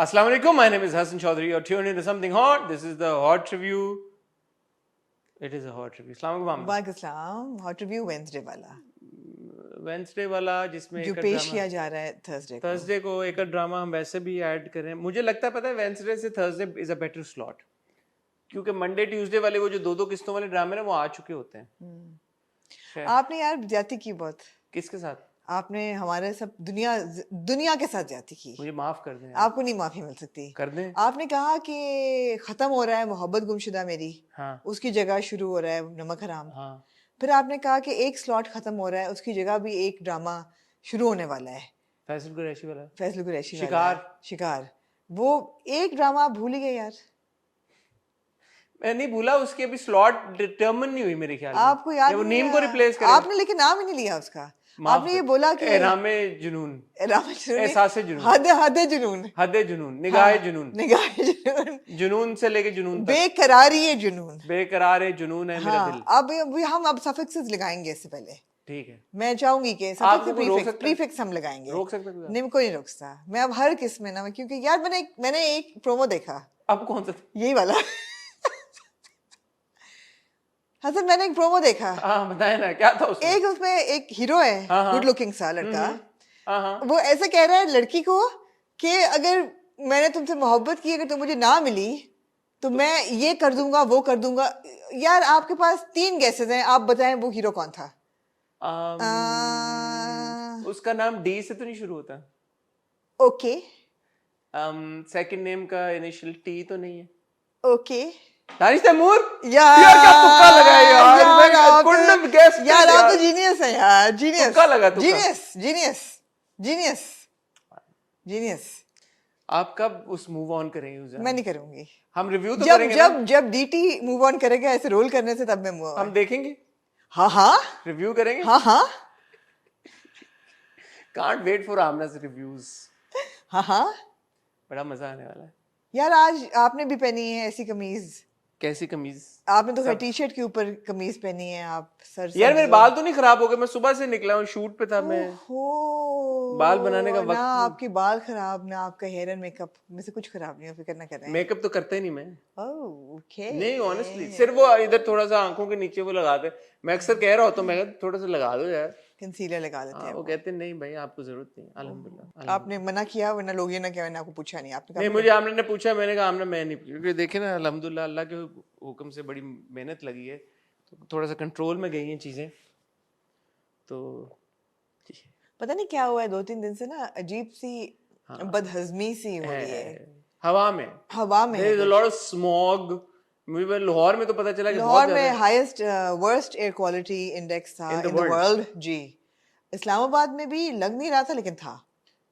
Assalamu alaikum. My name is Hassan Chaudhary. You're tuned into something hot. This is the hot review. It is a hot review. Assalamu alaikum. वालेकुम सलाम. Hot review Wednesday वाला Wednesday वाला जिसमें जो एक पेश drama किया जा रहा है थर्सडे को एक ड्रामा हम वैसे भी ऐड करें. मुझे लगता है पता है वेंसडे से Thursday is a better slot क्योंकि मंडे ट्यूसडे वाले वो जो दो किस्तों वाले ड्रामे ना वो आ चुके होते हैं. खैर, आपने यार ज्यादती की बहुत. किसके साथ? आपने हमारे सब दुनिया के साथ ज्यादती की. मुझे माफ कर दें. आपको नहीं माफी मिल सकती. कर दें. आपने कहा कि खत्म हो रहा है मोहब्बत गुमशुदा मेरी. हाँ. उसकी जगह शुरू हो रहा है नमक हराम. हाँ. फिर आपने कहा कि एक स्लॉट खत्म हो रहा है उसकी जगह भी एक ड्रामा शुरू होने वाला है. फैसल कुरैशी वाला. फैसल कुरैशी वाला. शिकार. वो एक ड्रामा आप भूल ही गए यार. मैं नहीं भूला. उसकी अभी स्लॉट डिटरमिन नहीं हुई मेरे ख्याल में. आपको याद वो नहीं नीम है? को रिप्लेस करेगा. आपने लेकिन नाम ही नहीं लिया उसका. आपने ये बोला कि एहरामे जुनून, एहसासे जुनून, हद जुनून, हदे जुनून, निगाहे जुनून, निगाहे जुनून, जुनून से लेके जुनून तक. बेकरारी है जुनून. बेकरार है जुनून है मेरा दिल. अब हम सफिक्सेस लगाएंगे इससे पहले. ठीक है. मैं चाहूंगी कि प्रीफिक्स हम लगाएंगे. रोक सकते हैं? निम को नहीं रोकता. मैं अब हर किस्म में ना, क्योंकि यार मैंने एक प्रोमो देखा. अब कौन सा? यही वाला. हसन मैंने एक प्रोमो देखा. हाँ बताए ना क्या था उसमें. एक उसमें एक हीरो है, गुड लुकिंग सा लड़का. वो ऐसे कह रहा है लड़की को कि अगर मैंने तुमसे मोहब्बत की, अगर तुम मुझे ना मिली तो मैं ये कर दूंगा वो कर दूंगा. यार आपके पास 3 गैसेस हैं, आप बताएं वो हीरो कौन था. उसका नाम डी से तो नहीं शुरू होता? ओके. सेकंड नेम का इनिशियल टी तो नहीं है? ओके. दानिश तैमूर. यार क्या तुक्का लगा यार. आप यार तो जीनियस है यार. जीनियस. तुक्का लगा. जीनियस. आप कब उस मूव ऑन करेंगे? मैं नहीं करूंगी. हम रिव्यू तो करेंगे जब डीटी मूव ऑन करेगा ऐसे रोल करने से, तब मैं मूव ऑन. हम देखेंगे. हाँ रिव्यू करेंगे. हाँ कांट वेट फॉर आमना's रिव्यूज. हाँ बड़ा मजा आने वाला है यार. आज आपने भी पहनी है ऐसी कमीज. कैसी कमीज? आपने तो टी शर्ट के ऊपर कमीज पहनी है. आप सर यार मेरे बाल तो नहीं खराब हो गए. मैं सुबह से निकला हूँ, शूट पे था मैं. बाल बनाने का वक्त ना आपके बाल खराब, ना आपका हेयर एंड मेकअप में से कुछ खराब नहीं हो. फिक्र ना करें. मेकअप तो करता ही नहीं मैं. ओके. नहीं ऑनेस्टली सिर्फ वो इधर थोड़ा सा आंखों के नीचे वो लगाते. मैं अक्सर कह रहा होता हूँ, मैं थोड़ा सा लगा दो यार, कंसीलर लगा देते हैं. वो कहते नहीं भाई आपको जरूरत नहीं. अल्हम्दुलिल्लाह. आपने मना किया, वरना लोग ये ना कहें मैंने आपको पूछा नहीं. आपने नहीं, मुझे आमने ने पूछा, मैंने कहा आमने मैं नहीं, क्योंकि देखे ना अल्हम्दुलिल्लाह अल्लाह के हुक्म से बड़ी मेहनत लगी है, तो थोड़ा सा कंट्रोल में गई हैं चीजें. तो पता नहीं क्या हुआ है, 2-3 दिन से ना अजीब सी बदहजमी सी हो रही है. हवा में there is a lot of smog. मुझे लाहौर में तो पता चला कि लाहौर में highest worst air quality index था इन द वर्ल्ड. जी. इस्लामाबाद में भी लग नहीं रहा था लेकिन था.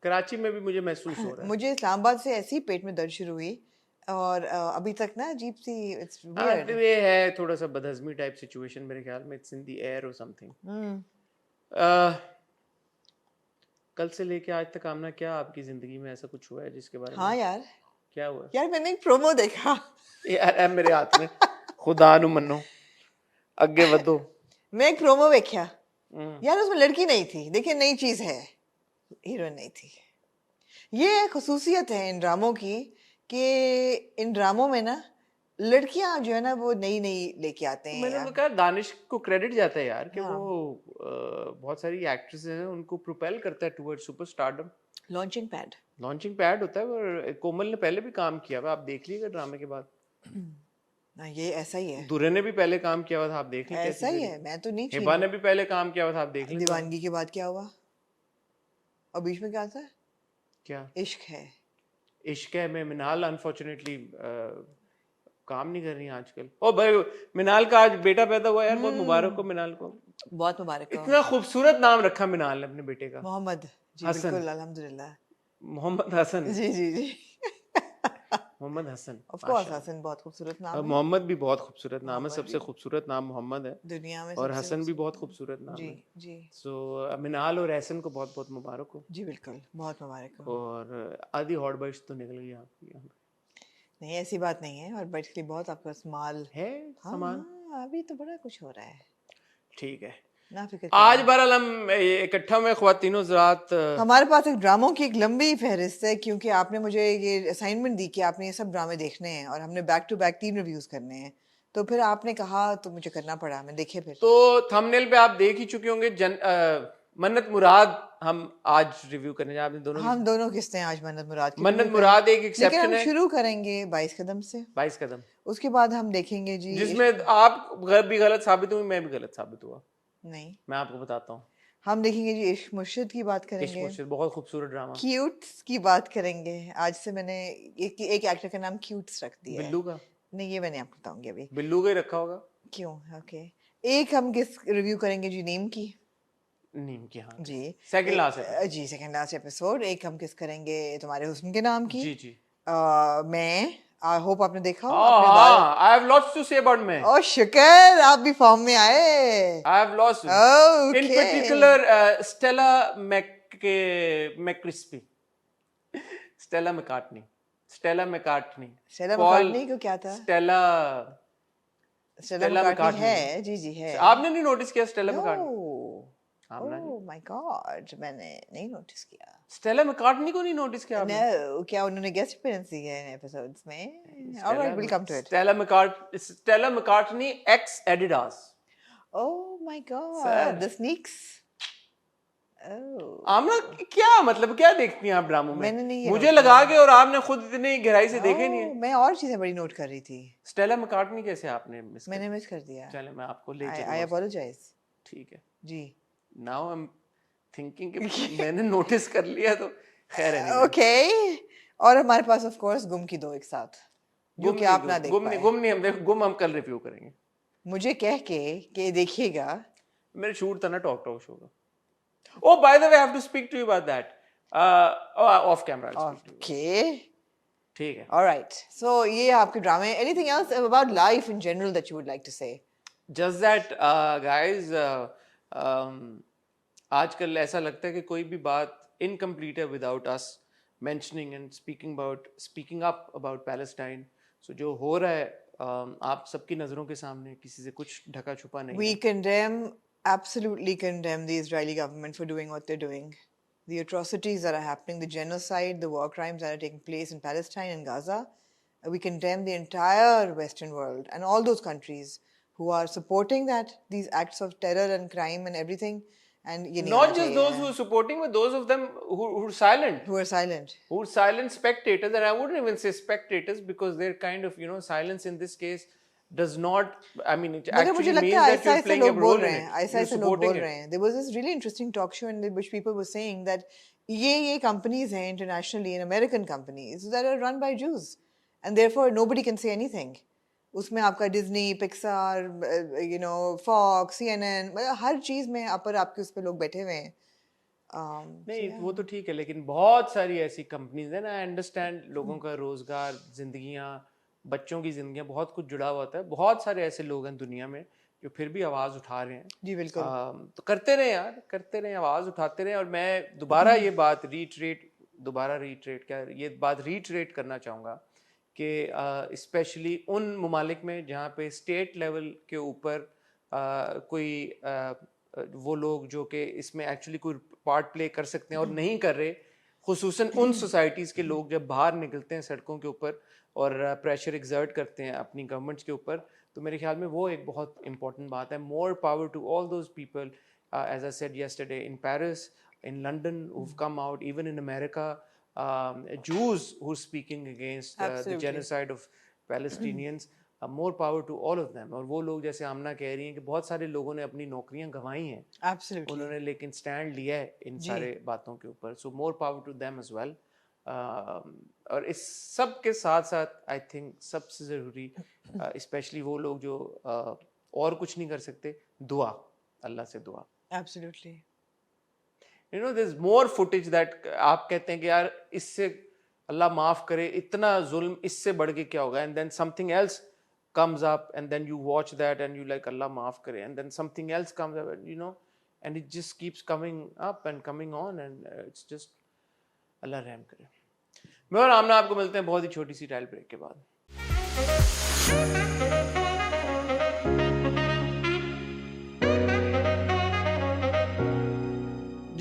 कराची में भी मुझे महसूस हो रहा है. मुझे इस्लामाबाद से ऐसी पेट में दर्द शुरू हुई और अभी तक ना अजीब सी. It's weird. ये है थोड़ा सा बदहजमी टाइप सिचुएशन मेरे ख्याल में. इट्स इन द एयर और समथिंग. कल से लेके आज तक आमना क्या आपकी जिंदगी में ऐसा कुछ हुआ है जिसके बारे में? हाँ यार. क्या हुआ? यार मैंने एक प्रोमो देखा. यार मेरे हाथ में खुदा नु मनो अगे वधो. मैं एक प्रोमो देखा यार. उसमें लड़की नहीं थी. देखिए नई चीज है, हीरोइन नहीं थी. ये खुसूसियत है इन ड्रामों की कि इन ड्रामों में ना लड़कियां जो है ना वो नई लेके आते हैं. मैंने तो कहा दानिश को क्रेडिट जाता है यार कि वो बहुत सारी एक्ट्रेसेस हैं उनको प्रोपेल करता है टुवर्ड सुपरस्टारडम. लॉन्चिंग पैड होता है. और कोमल ने पहले भी काम किया हुआ, आप देख लीजिएगा ड्रामे के बाद. ना ये ऐसा ही है. दुरे ने भी पहले काम किया हुआ था, आप देख लीजिए. ऐसा ही है. मैं तो नहीं. हिबा ने भी पहले काम किया हुआ था, आप देख लीजिए. दीवानगी के बाद क्या हुआ और बीच में क्या था? क्या इश्क है में मिनाल अनफॉर्चुनेटली काम नहीं कर रही आजकल. ओ भाई मिनाल का आज बेटा पैदा हुआ यार. बहुत मुबारक हो मिनाल को. बहुत मुबारक हो. इतना खूबसूरत नाम रखा मिनाल ने अपने बेटे का. मोहम्मद. जी बिल्कुल अल्हम्दुलिल्लाह. मोहम्मद हसन. जी मोहम्मद हसन. ऑफ कोर्स हसन बहुत खूबसूरत नाम है. मोहम्मद भी बहुत खूबसूरत नाम है. सबसे खूबसूरत नाम मोहम्मद है दुनिया में. और हसन भी बहुत खूबसूरत नाम है. जी. सो मिनाल और एहसन को बहुत बहुत मुबारक हो. जी बिल्कुल बहुत मुबारक हो. और आधी हॉट बर्स्ट तो निकल गई आपकी. नहीं ऐसी बात नहीं है. और बर्ड के लिए बहुत आपका माल है सामान. अभी तो बड़ा कुछ हो रहा है. ठीक है. ना फिक्र आज बहरहाल हम इकट्ठा में ख्वातीनो ज़रात हमारे पास एक ड्रामों की एक लंबी फहरिस्त है, क्योंकि आपने मुझे ये असाइनमेंट दी कि आपने ये सब ड्रामे देखने हैं और हमने बैक टू बैक 3 रिव्यूज करने हैं, तो फिर आपने कहा तो मुझे करना पड़ा, मैं देखे फिर। तो थंबनेल पे आप देख ही चुके होंगे मन्नत मुराद हम आज रिव्यू करने जा रहे हैं। दोनों हम दोनों किस्तें आज मन्नत मुराद की मन्नत review मुराद करें। एक एक्सेप्शन लेकिन हम है। शुरू करेंगे 22 कदम से। 22 कदम उसके बाद हम देखेंगे जी जिसमें आप भी गलत साबित हुई, मैं भी गलत साबित हुआ। नहीं, मैं आपको बताता हूँ। हम देखेंगे जी इश्क मुर्शिद की बात इश्क करेंगे, मुर्शिद बहुत खूबसूरत ड्रामा। क्यूट्स की बात करेंगे। आज से मैंने एक एक्टर का नाम क्यूट्स रख दिया है। बिल्लू का? नहीं, ये मैंने आपको बताऊंगी अभी। बिल्लू का ही रखा होगा। क्यों? ओके। एक हम किस रिव्यू करेंगे जी नेम की। नीम की, हाँ जी सेकंड लास्ट है। जी सेकंड लास्ट एपिसोड। एक हम किस करेंगे तुम्हारे हुस्न के नाम की। जी जी। मैं आई होप आपने देखा हो। हाँ, I have lots to say about मैं। ओह शुक्र, आप भी फॉर्म में आए। I have lots to, Okay. in particular Stella McCrispy, Stella McCartney, Stella McCartney को क्या था? स्टेला मैकार्टनी है, जी जी है। आपने नहीं नोटिस किया Stella McCartney? Oh my God, मैंने नहीं नोटिस किया। स्टेला मैकार्टनी को नहीं नोटिस किया आपने? No, क्या उन्होंने गेस्ट अपीयरेंस दी है इन एपिसोड्स में? Alright, will come to it. Stella McCartney x Adidas. Oh my God, the sneaks. Aamna क्या मतलब, क्या देखती हैं आप ड्रामों में? मैंने नहीं, मुझे लगा के, और आपने खुद इतनी गहराई से देखे नहीं है। मैं और चीजें बड़ी नोट कर रही थी। स्टेला मैकार्टनी कैसे आपने मिस मैंने मिस कर दिया। चले मैं आपको ले चलूंगा। आई अपोलोजाइज। ठीक है जी। नाउ आई एम थिंकिंग कि मैंने नोटिस कर लिया तो खैर है। ओके। और हमारे पास ऑफ कोर्स गुम की 2 एक साथ, जो कि आप ना देख पाए। गुम नहीं, हम देखो, गुम हम कल रिव्यू करेंगे। मुझे कह के देखिएगा। मेरे शूट था ना टॉक शो का। Oh, by the way, I have to speak to you about that. Off camera. Okay. ठीक है. All right. So ये आपके ड्रामे. Anything else about life in general that you would like to say? Just that, guys. आजकल ऐसा लगता है कि कोई भी बात incomplete है without us mentioning and speaking up about Palestine. So जो हो रहा है आप सबकी नजरों के सामने, किसी से कुछ ढका छुपा नहीं. We absolutely condemn the Israeli government for doing what they're doing. The atrocities that are happening, the genocide, the war crimes that are taking place in Palestine and Gaza. We condemn the entire Western world and all those countries who are supporting these acts of terror and crime and everything. And not just those who are supporting, but those of them who are silent. Who are silent. Who are silent spectators, and I wouldn't even say spectators because they're kind of, silence in this case does not, I mean, it actually means that you're playing a role in it. You're supporting it. There was this really interesting talk show in which people were saying that ye companies hain internationally and American companies that are run by Jews, and therefore nobody can say anything. उसमें आपका Disney, Pixar, fox, CNN, हर चीज में आपके उस पे लोग बैठे हुए हैं। नहीं वो तो ठीक है, लेकिन बहुत सारी ऐसी कंपनीज है ना, आई अंडरस्टैंड लोगों का रोजगार, जिंदगियां, बच्चों की जिंदगियां, बहुत कुछ जुड़ा हुआ होता है। बहुत सारे ऐसे लोग हैं दुनिया में जो फिर भी आवाज उठा रहे हैं। जी बिल्कुल। तो करते रहे यार, करते रहे, आवाज उठाते रहे। और मैं दोबारा ये बात रीट्रेट करना चाहूँगा कि स्पेशली उन ममालिक में जहाँ पे स्टेट लेवल के ऊपर कोई वो लोग जो कि इसमें एक्चुअली कोई पार्ट प्ले कर सकते हैं और नहीं कर रहे, खुसूसन उन सोसाइटीज़ के लोग जब बाहर निकलते हैं सड़कों के ऊपर और प्रेशर एग्जर्ट करते हैं अपनी गवर्नमेंट्स के ऊपर, तो मेरे ख्याल में वो एक बहुत इंपॉर्टेंट बात है। More power to all those people, as I said yesterday, in Paris, in London, who've come out, even in America, Jews who are speaking against the genocide of Palestinians. More power to all of them. और वो लोग जैसे आमना कह रही हैं कि बहुत सारे लोगों ने अपनी नौकरियां गंवाई हैं, उन्होंने लेकिन स्टैंड लिया है इन सारे बातों के ऊपर। So more power to them as well. और इस सब के साथ साथ आई थिंक सबसे ज़रूरी, स्पेशली वो लोग जो और कुछ नहीं कर सकते, दुआ, अल्लाह से दुआ। Absolutely. there's more footage that आप कहते हैं कि यार इससे अल्लाह माफ़ करे, इतना जुल्म, इससे बढ़ के क्या होगा, and then something else comes up and then you watch that and you like अल्लाह माफ़ करे, and then something else comes up, and it just keeps coming up and coming on, and it's just अल्लाह रहम करे। मैं और आमना आपको मिलते हैं बहुत ही छोटी सी टाइल ब्रेक के बाद।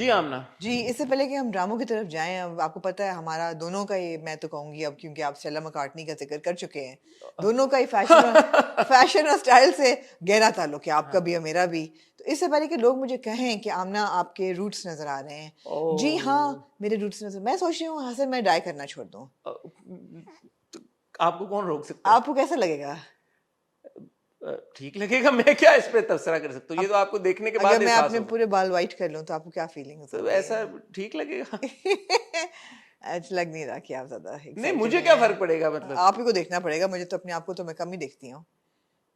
जी आमना जी, इससे पहले कि हम ड्रामों की तरफ जाएं, अब आपको पता है हमारा दोनों का ही, मैं तो कहूंगी अब क्योंकि आप स्टेला मैकार्टनी का जिक्र कर चुके हैं, दोनों का ही फैशन और स्टाइल से गहरा ताल्लुक है, आपका भी और मेरा भी। तो इससे पहले कि लोग मुझे कहें कि आमना आपके रूट्स नजर आ रहे हैं, जी हाँ मेरे रूट्स नजर, मैं सोच रही हूँ हसन मैं डाई करना छोड़ दूँ। आपको कौन रोक सकता है? आपको कैसा लगेगा? ठीक लगेगा, मैं क्या इस पे तबसरा कर सकता हूँ, ये तो आपको देखने के बाद अगर मैं एहसास अपने होगा। पूरे बाल वाइट कर लूं तो आपको क्या फीलिंग हो तो सकती है? ऐसा ठीक लगेगा? अच्छा लग नहीं रहा कि आप ज्यादा नहीं, excited मुझे हैं। क्या फर्क पड़ेगा, मतलब आप ही को देखना पड़ेगा, मुझे तो अपने आप को तो मैं कम ही देखती हूँ,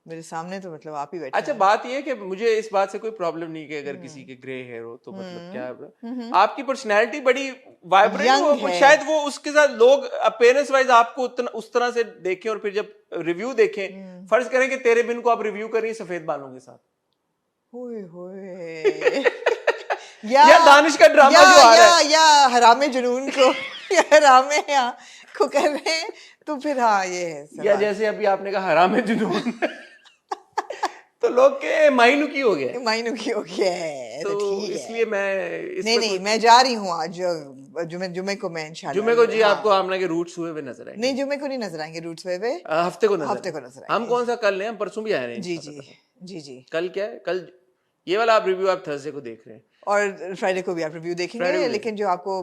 मेरे सामने तो मतलब आप ही बैठे अच्छा हैं। बात ये है कि मुझे इस बात से कोई प्रॉब्लम नहीं कि अगर किसी के ग्रे हेयर हो तो मतलब क्या है, आपकी पर्सनैलिटी बड़ी वाइब्रेंट Young हो, है। शायद वो उसके साथ लोग अपीयरेंस वाइज आपको उस तरह से देखें और फिर जब रिव्यू देखें, फर्ज करें कि तेरे बिन को आप रिव्यू कर रही हैं सफेद बालों के साथ, होए होए या दानिश का ड्रामा जो आ रहा है, या हरामे जुनून को या हरामे को कर रहे हैं, तो फिर हाँ ये है या सवाल। जैसे अभी आपने कहा हराम है जुनून तो लोग के माइनू की हो गया, मायनू की हो गया है, तो ठीक है। इसलिए मैं इस नहीं पे नहीं कुछ मैं जा रही हूँ आज जुमे को मैं इंशाल्लाह। जुम्मे को जी हाँ। आपको आमना के रूट्स हुए हुए नजर आएंगे। नहीं जुमे को नहीं नजर आएंगे रूट्स पे हफ्ते को नजर हफ्ते को नजर हम आएंगे। कौन सा कल हैं, हम परसों भी आ रहे हैं जी इंशाल्लाह जी ताला। जी जी। कल क्या है, कल ये वाला आप रिव्यू आप थर्सडे को देख रहे हैं और फ्राइडे को भी आप रिव्यू Friday देखेंगे, को लेकिन जो आपको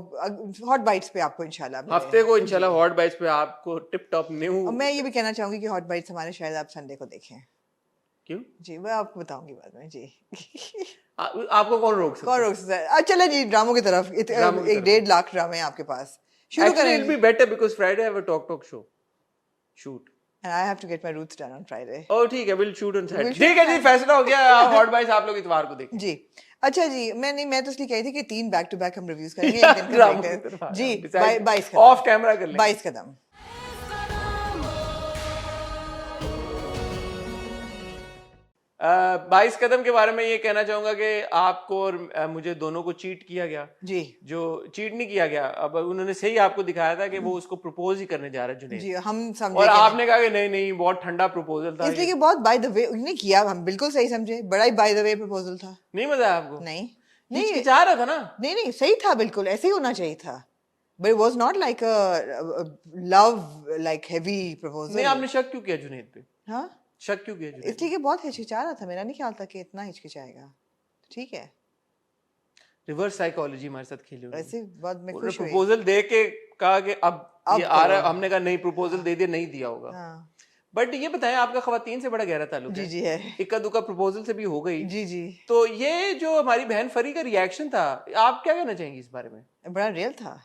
हॉट बाइट्स पे आपको इंशाल्लाह हफ्ते को इंशाल्लाह हॉट बाइट्स पे आपको टिप टॉप न्यू। और मैं ये भी कहना चाहूंगी कि हॉट बाइट्स हमारे शायद आप संडे को देखें। क्यों? जी मैं आपको बताऊंगी बाद में जी। आपको कौन रोक सकता कौन रोक सकता है? चले जी ड्रामों की तरफ। ड्रामों की एक 1.5 लाख ड्रामे हैं आपके पास, शुरू एक्चुअली इट करें। Be better because Friday have a talk show shoot. And I have to get my roots done on Friday. ओह ठीक है, will shoot on We'll Saturday. shoot ठीक है जी, on- फैसला हो गया, हॉट बाइट्स आप लोग इतवार को देखें जी अच्छा जी। मैं तो इसलिए कही थी कि 3 बैक टू बैक हम रिव्यूज करेंगे, एक दिन का ड्रामों break की है। तरफ आ जी रहे हैं। 22 ऑफ कैमरा कर लेंगे। 22 कदम। बाईस कदम के बारे में ये कहना चाहूंगा कि आपको और मुझे दोनों को चीट किया गया जी जो चीट नहीं किया गया, अब उन्होंने सही आपको दिखाया था कि वो उसको प्रपोज ही करने जा रहा है जुनैद, जी हम समझे और कि आपने कहा कि नहीं नहीं बहुत ठंडा प्रपोजल था इसलिए ये। कि बहुत बाय द वे नहीं किया, हम बिल्कुल सही समझे, बड़ा ही बाय द वे प्रपोजल था। नहीं मजा आया आपको? नहीं नहीं हिचकिचा रहा था ना? नहीं नहीं सही था, बिल्कुल ऐसे ही होना चाहिए था, but it was not like a love like heavy proposal. नहीं, आपने शक क्यों किया जुनैद पे? हाँ शक क्यों किया जुनैद? इसलिए कि बहुत हिचकिचा रहा था, मेरा नहीं ख्याल था कि इतना हिचकिचाएगा। ठीक है, रिवर्स साइकोलॉजी हमारे साथ खेली उन्होंने। ऐसे बाद में उन्होंने खुश हुई। प्रपोजल दे के कहा कि अब ये आ करो। रहा है, हमने कहा नहीं प्रपोजल दे दिया, नहीं दिया होगा। हाँ बट ये बताएं, आपका खवातीन से बड़ा गहरा ताल्लुक जी है, जी है इक्का दुक्का प्रपोजल से भी हो गई, जी जी। तो ये जो हमारी बहन फरी का रिएक्शन था, आप क्या कहना चाहेंगे इस बारे में? बड़ा रियल था।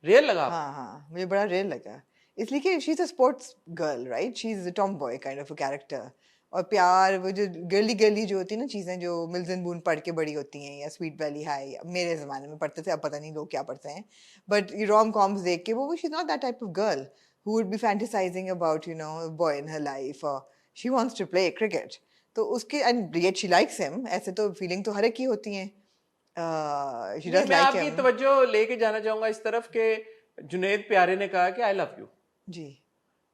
रियल लगा आपको? हाँ हाँ मुझे बड़ा रियल लगा, इसलिए कि she is a sports girl right, she is a Tom boy kind of a character. और प्यार वो जो गर्ली गर्ली जो होती है ना चीज़ें, जो मिल्सन बून पढ़ के बड़ी होती हैं, या स्वीट वैली हाई मेरे ज़माने में पढ़ते थे, अब पता नहीं लोग क्या पढ़ते हैं, बट ये रोम कॉम्स देख के वो she is not that type of girl who would be fantasizing about a boy in her life, or she wants to play cricket. तो उसके and yet she likes him, ऐसे तो feeling तो हर एक की होती हैं। she does मैं like आपकी him। तवज्जो लेके जाना चाहूंगा इस तरफ के जुनैद प्यारे ने कहा कि आई लव यू, जी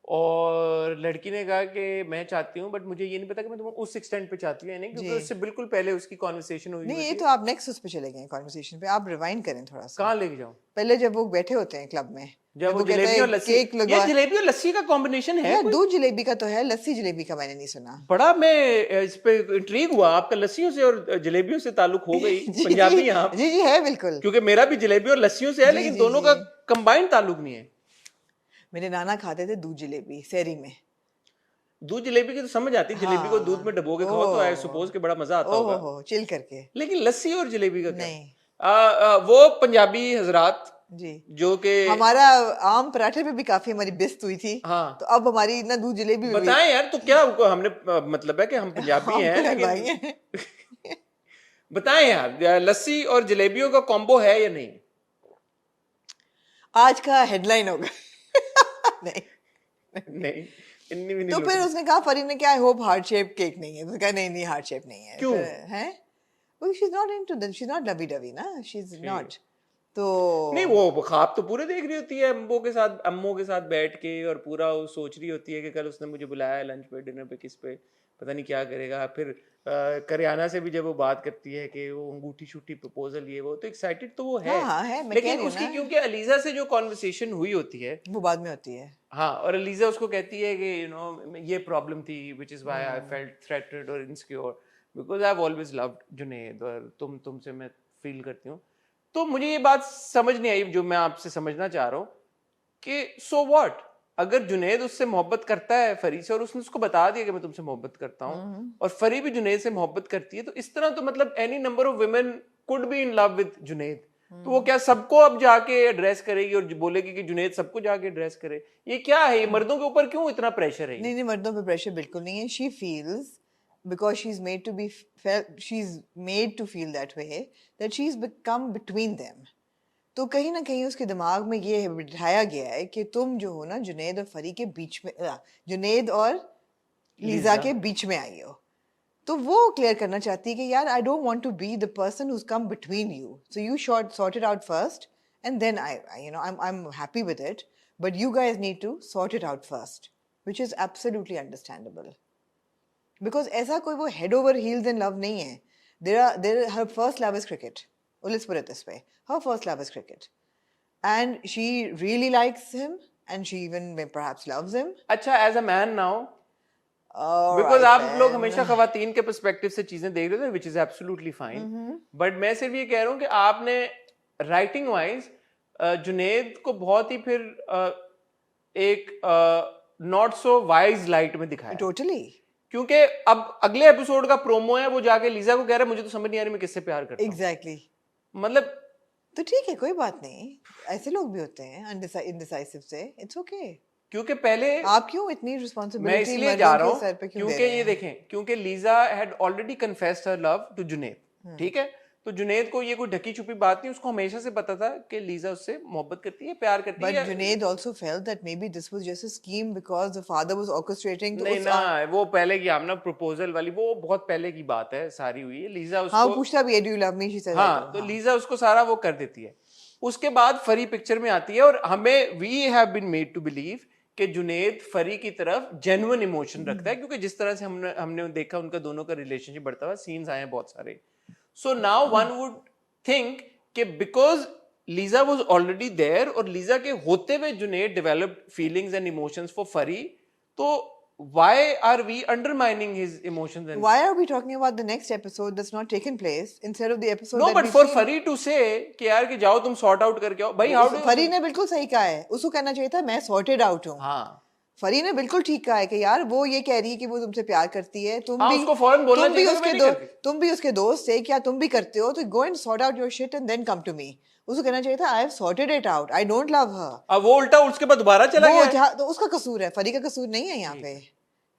और लड़की ने कहा कि मैं चाहती हूँ, बट मुझे ये नहीं पता कि मैं तुम्हें उस एक्सटेंट पे चाहती हूँ या नहीं, क्योंकि जी। उससे बिल्कुल पहले उसकी कॉन्वर्सेशन हुई नहीं होती ये है। तो आप नेक्स्ट उस पे चले गए कॉन्वर्सेशन पे, आप रिवाइंड करें थोड़ा सा। कहाँ लेके जाऊँ? पहले जब वो बैठे होते हैं क्लब में, जब वो कहता जलेबी है और लस्सी, केक लगवा, ये जलेबी और लस्सी का कॉम्बिनेशन है यार कोई? दूध जलेबी का तो है, लस्सी जलेबी का मैंने नहीं सुना। बड़ा मैं इस पे इंट्रीग हुआ, आपका लस्सियों से और जलेबियों से ताल्लुक हो गई। पंजाबी हैं आप? जी जी है बिल्कुल, क्योंकि मेरा भी जलेबी और लस्सियों से है, जी, लेकिन जी, दोनों जी। का कंबाइंड ताल्लुक नहीं है। मेरे नाना खाते थे दूध जलेबी सहरी में। दूध जलेबी की तो समझ आती है, जलेबी को दूध में डबो के खाओ तो आई सपोज के बड़ा मजा आता होगा, ओहो चिल करके। लेकिन लस्सी और जलेबी का क्या? नहीं वो पंजाबी हजरात जी, जो कि हमारा आम पराठे पे भी काफी हमारी बिस्त हुई थी, हाँ तो अब हमारी ना दूध जलेबी में भी बताएं यार, तो क्या हमने मतलब है कि हम पंजाबी हैं, हमको लेकिन लगवाई है। बताएं यार, लस्सी और जलेबियों का कॉम्बो है या नहीं? आज का हेडलाइन होगा। नहीं नहीं, इतनी भी नहीं तो फिर उसने कहा, फरी ने क्या, I hope heart shape cake नहीं है, तो कहा नहीं नहीं हार्ट शेप नहीं है। क्यों? है वो she is not into that, she is not lovey dovey ना, शी इज नॉट। तो नहीं, वो ख्वाब तो पूरे देख रही होती है अम्मो के साथ बैठ के, और पूरा वो सोच रही होती है कि कल उसने मुझे बुलाया लंच पे, डिनर पे, किस पे, पता नहीं क्या करेगा। फिर करियाना से भी जब वो बात करती है कि वो अंगूठी शूठी प्रपोजल ये वो, तो एक्साइटेड तो वो है। हाँ है, मैं कह लेकिन रही हूँ उसकी ना, क्योंकि अलीजा से जो कॉन्वर्सेशन हुई होती है वो बाद में होती है। हाँ, और अलीजा उसको कहती है कि यू नो ये प्रॉब्लम थी which is why I felt threatened और insecure because I have always loved Junaid, और तुमसे मैं फील करती हूँ। तो मुझे ये बात समझ नहीं आई जो मैं आपसे समझना चाह रहा हूँ कि सो व्हाट, अगर जुनैद उससे मोहब्बत करता है फरी से और उसने उसको बता दिया कि मैं तुमसे मोहब्बत करता हूँ और फरी भी जुनैद से मोहब्बत करती है, तो इस तरह तो मतलब any number of women could be in love with Junaid. तो वो क्या सबको अब जाके एड्रेस करेगी और बोलेगी कि जुनैद सबको जाके एड्रेस करे? ये क्या है? ये मर्दों के ऊपर क्यों इतना प्रेशर है? नहीं, मर्दों पे प्रेशर बिल्कुल नहीं है। She feels because she's made to be she's made to feel that way that she's become between them. तो कहीं ना कहीं उसके दिमाग में ये बिठाया गया है कि तुम जो हो ना जुनैद और फरी के बीच में, जुनैद और लीजा के बीच में आई हो। तो वो क्लियर करना चाहती है कि यार I don't want to be the person who's come between you, so you sort it out first and then I am happy with it, but you guys need to sort it out first, which is absolutely understandable. Because ऐसा कोई वो head over heels in love नहीं है। Their her first love is cricket, let's put it this way, her first love is cricket and she really likes him and she even perhaps loves him. अच्छा, as a man now, because आप लोग हमेशा खवातीन के perspective से चीजें देख रहे थे, which is absolutely fine, but मैं सिर्फ ये कह रहा हूँ कि आपने राइटिंग वाइज जुनैद को बहुत ही फिर एक नॉट सो वाइज लाइट में दिखाया। टोटली, क्योंकि अब अगले एपिसोड का प्रोमो है, वो जाके लीजा को कह रहा है मुझे तो समझ नहीं आ रही मैं किससे प्यार करता हूं। एग्जैक्टली, मतलब तो ठीक है, कोई बात नहीं, ऐसे लोग भी होते हैं इनडिसाइसिव से, इट्स ओके। क्योंकि पहले आप क्यों इतनी रिस्पांसिबिलिटी मैं इसलिए जा रहा हूँ क्योंकि ये देखें, क्योंकि Lisa had already confessed her love to Junaid, ठीक है, तो जुनैद को ये कोई ढकी छुपी बात नहीं, उसको हमेशा से पता था कि लीजा उससे मोहब्बत करती है, प्यार करती है। But Junaid also felt that may be this was just a scheme because the father was orchestrating. नहीं ना, वो पहले की हमने प्रपोजल वाली, वो बहुत पहले की बात है, सारी हुई है। लीजा उसको हाँ पूछता भी है do you love me, she said हाँ, तो लीजा उसको सारा वो कर देती है। उसके बाद फरी पिक्चर में आती है और हमें we have been made to believe कि जुनैद फरी की तरफ जेन्युइन इमोशन रखता है, क्योंकि जिस तरह से हमने देखा उनका दोनों का रिलेशनशिप बढ़ता हुआ, सीन्स आए हैं बहुत सारे। So now one would think कि because Liza was already there और लीजा के होते हुए Junaid developed feelings and emotions for Fari, तो why are we undermining his emotions? And why are we talking about the next episode that's not taken place instead of the episode no, that but for Fari to say कि यार कि जाओ तुम sort out करके आओ, भाई how do फरी ने बिल्कुल सही कहा है, उसको कहना चाहिए था मैं sorted out हूँ। हाँ, फरी ने बिल्कुल ठीक कहा है कि यार वो ये कह रही है कि वो तुमसे प्यार करती है, तुम हाँ, भी उसको फौरन बोलना चाहिए तुम भी उसके दोस्त थे, क्या तुम भी करते हो, तो go and sort out your shit and then come to me। उसको कहना चाहिए था I have sorted it out, I don't love her। अब वो उल्टा उसके बाद दोबारा चला गया, तो उसका कसूर है, फरी का कसूर नहीं है यहाँ पे।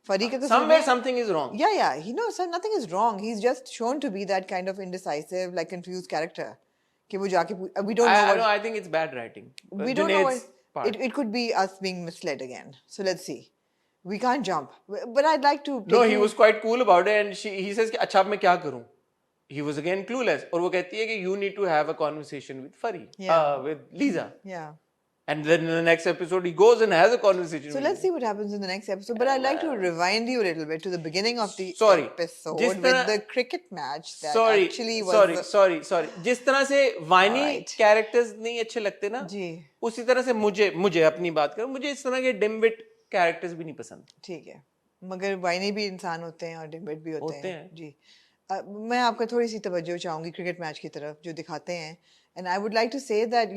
फरी का कसूर somewhere something is wrong. Yeah, he knows nothing is wrong. He's just shown to be that kind of indecisive, like confused character. कि वो जाके we don't know what. I think it's bad writing. We don't know what. It could be us being misled again. So let's see. We can't jump. But I'd like to. No, he was quite cool about it, and he says कि अच्छा अब मैं क्या करूँ? He was again clueless. और वो कहती है कि you need to have a conversation with Fari, with Lisa. Yeah. And then in the next episode, he goes and has a conversation. So let's see what happens in the next episode. But I'd like to rewind you a little bit to the beginning of the episode with the cricket match that actually was. Sorry. जिस तरह से वाइनी characters नहीं अच्छे लगते ना, जी, उसी तरह से मुझे अपनी बात करूं, मुझे इस तरह के डिम्बिट characters भी नहीं पसंद। ठीक है, मगर वाइनी भी इंसान होते हैं और डिम्बिट भी होते हैं। जी, मैं आपका थोड़ी सी तवज्जो चाहूंगी क्रिकेट मैच की तरफ जो दिखाते हैं। And I would like to say that,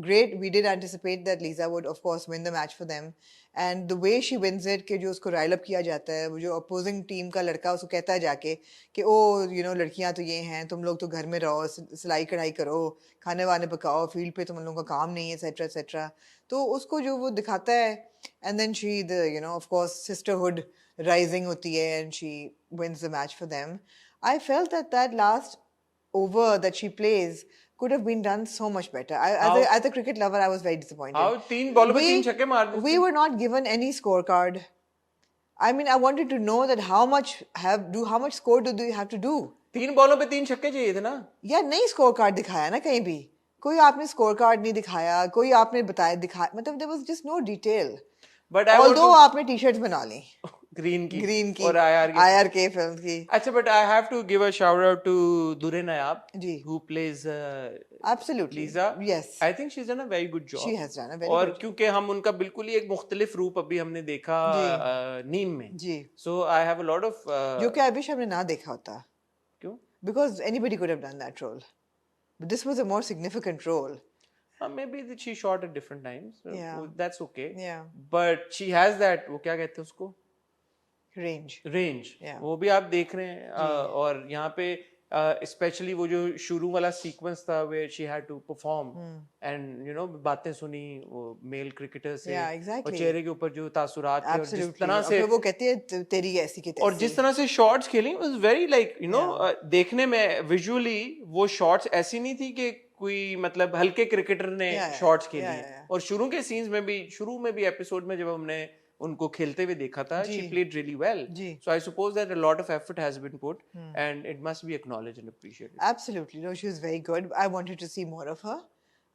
great, we did anticipate that Lisa would, of course, win the match for them. And the way she wins it, कि जो उसको rile up किया जाता है, वो जो opposing team का लड़का उसको कहता है जाके कि लड़कियां तो ये हैं, तुम लोग तो घर में रहो, सिलाई कढ़ाई करो, खाने वाने पकाओ, फील्ड पे तुम लोगों का काम नहीं है, etc. तो उसको जो वो दिखाता है, and then she, of course, sisterhood rising होती है, and she wins the match for them. I felt that last over that she plays could have been done so much better. As a cricket lover, I was very disappointed. How 3 ball पे 3 छक्के मार देते? We were not given any scorecard. I mean, I wanted to know that how much score do you have to do? 3 बॉलों पे 3 छक्के चाहिए थे ना? यार नहीं स्कोर कार्ड दिखाया ना कहीं भी, कोई आपने स्कोर कार्ड नहीं दिखाया, कोई आपने दिखाया, मतलब there was just no detail. But although आपने टी-शर्ट्स बना ली, ग्रीन की और IRK फिल्म की। अच्छा, but I have to give a shout out to Dure Nayab ji, who plays absolutely, Lisa. yes, I think she's done a very good job. she has done a very और good job. क्योंकि हम उनका बिल्कुल ही एक मुख्तलिफ रूप अभी हमने देखा जी, नीम में, जी, so I have a lot of जो कि आई विश हमने ना देखा होता, क्यों? because anybody could have done that role, but this was a more significant role. Maybe that she shot at different times. Yeah. That's okay. Yeah, But she has that, वो क्या कहते हैं उसको? range. रेंज। Yeah. वो भी आप देख रहे हैं और यहाँ पे स्पेशली वो जो शुरू वाला सीक्वेंस था where she had to perform and you know बातें सुनी वो मेल क्रिकेटर से Yeah, और exactly. चेहरे के ऊपर जो तासुरात थे और जिस Absolutely. तरह और से फिर वो कहती है तेरी ऐसी की और तैसी। जिस तरह से शॉट्स खेली was very like you know देखने में विजुअली वो शॉट्स ऐसी नहीं थी कि कोई मतलब हल्के क्रिकेटर ने शॉट्स खेली और शुरू में भी एपिसोड में जब हमने उनको खेलते हुए देखा था she played really well. So I suppose that a lot of effort has been put and it must be acknowledged and appreciated. Absolutely. No, she was very good. I wanted to see more of her.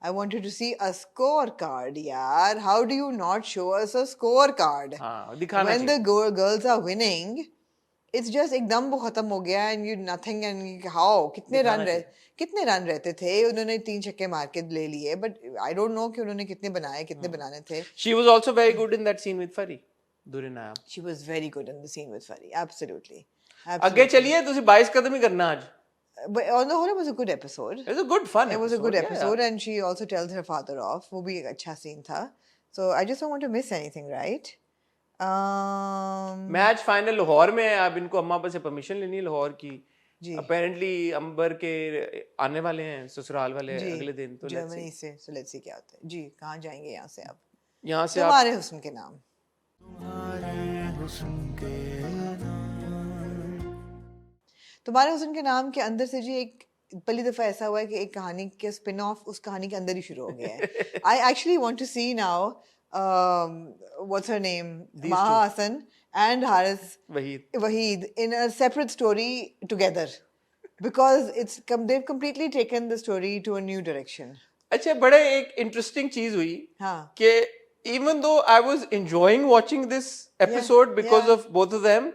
I wanted to see a scorecard, yaar. How do you not show us a scorecard? हाँ, दिखाना When the girls are winning, it's just एकदम वो खत्म हो गया and you nothing and how कितने run रहते थे उन्होंने 3 छक्के मार के ले लिए but I don't know कि उन्होंने कितने बनाने थे. She was also very good in that scene with Fari. Durin Nayak. She was very good in the scene with Fari. Absolutely. आगे चलिए तुसी 22 कदम ही करना आज. But on the whole, it was a good episode. It was a good fun. It was a good episode, and she also tells her father off. वो भी एक अच्छा scene था. So I just don't want to miss anything, right? मैं आज final Lahore में है. अब इनको अम्मा से परमिशन लेनी है लाहौर की. जी. Apparently अंबर के आने वाले हैं ससुराल वाले अगले दिन तो जर्मनी से. So let's see क्या होता है. जी कहाँ जाएंगे यहाँ से आप? यहाँ से तुम्हारे हुस्न के नाम. तुम्हारे हुस्न के नाम के अंदर से जी एक पहली दफा ऐसा हुआ है कि एक कहानी के स्पिन ऑफ उस कहानी के अंदर ही शुरू हो गया है. I actually want to see now what's her name Maha Hassan and Haris Waheed in a separate story together because they've completely taken the story to a new direction. अच्छा बड़े एक इंटरेस्टिंग चीज हुई कि even though I was enjoying watching this episode because of both of them,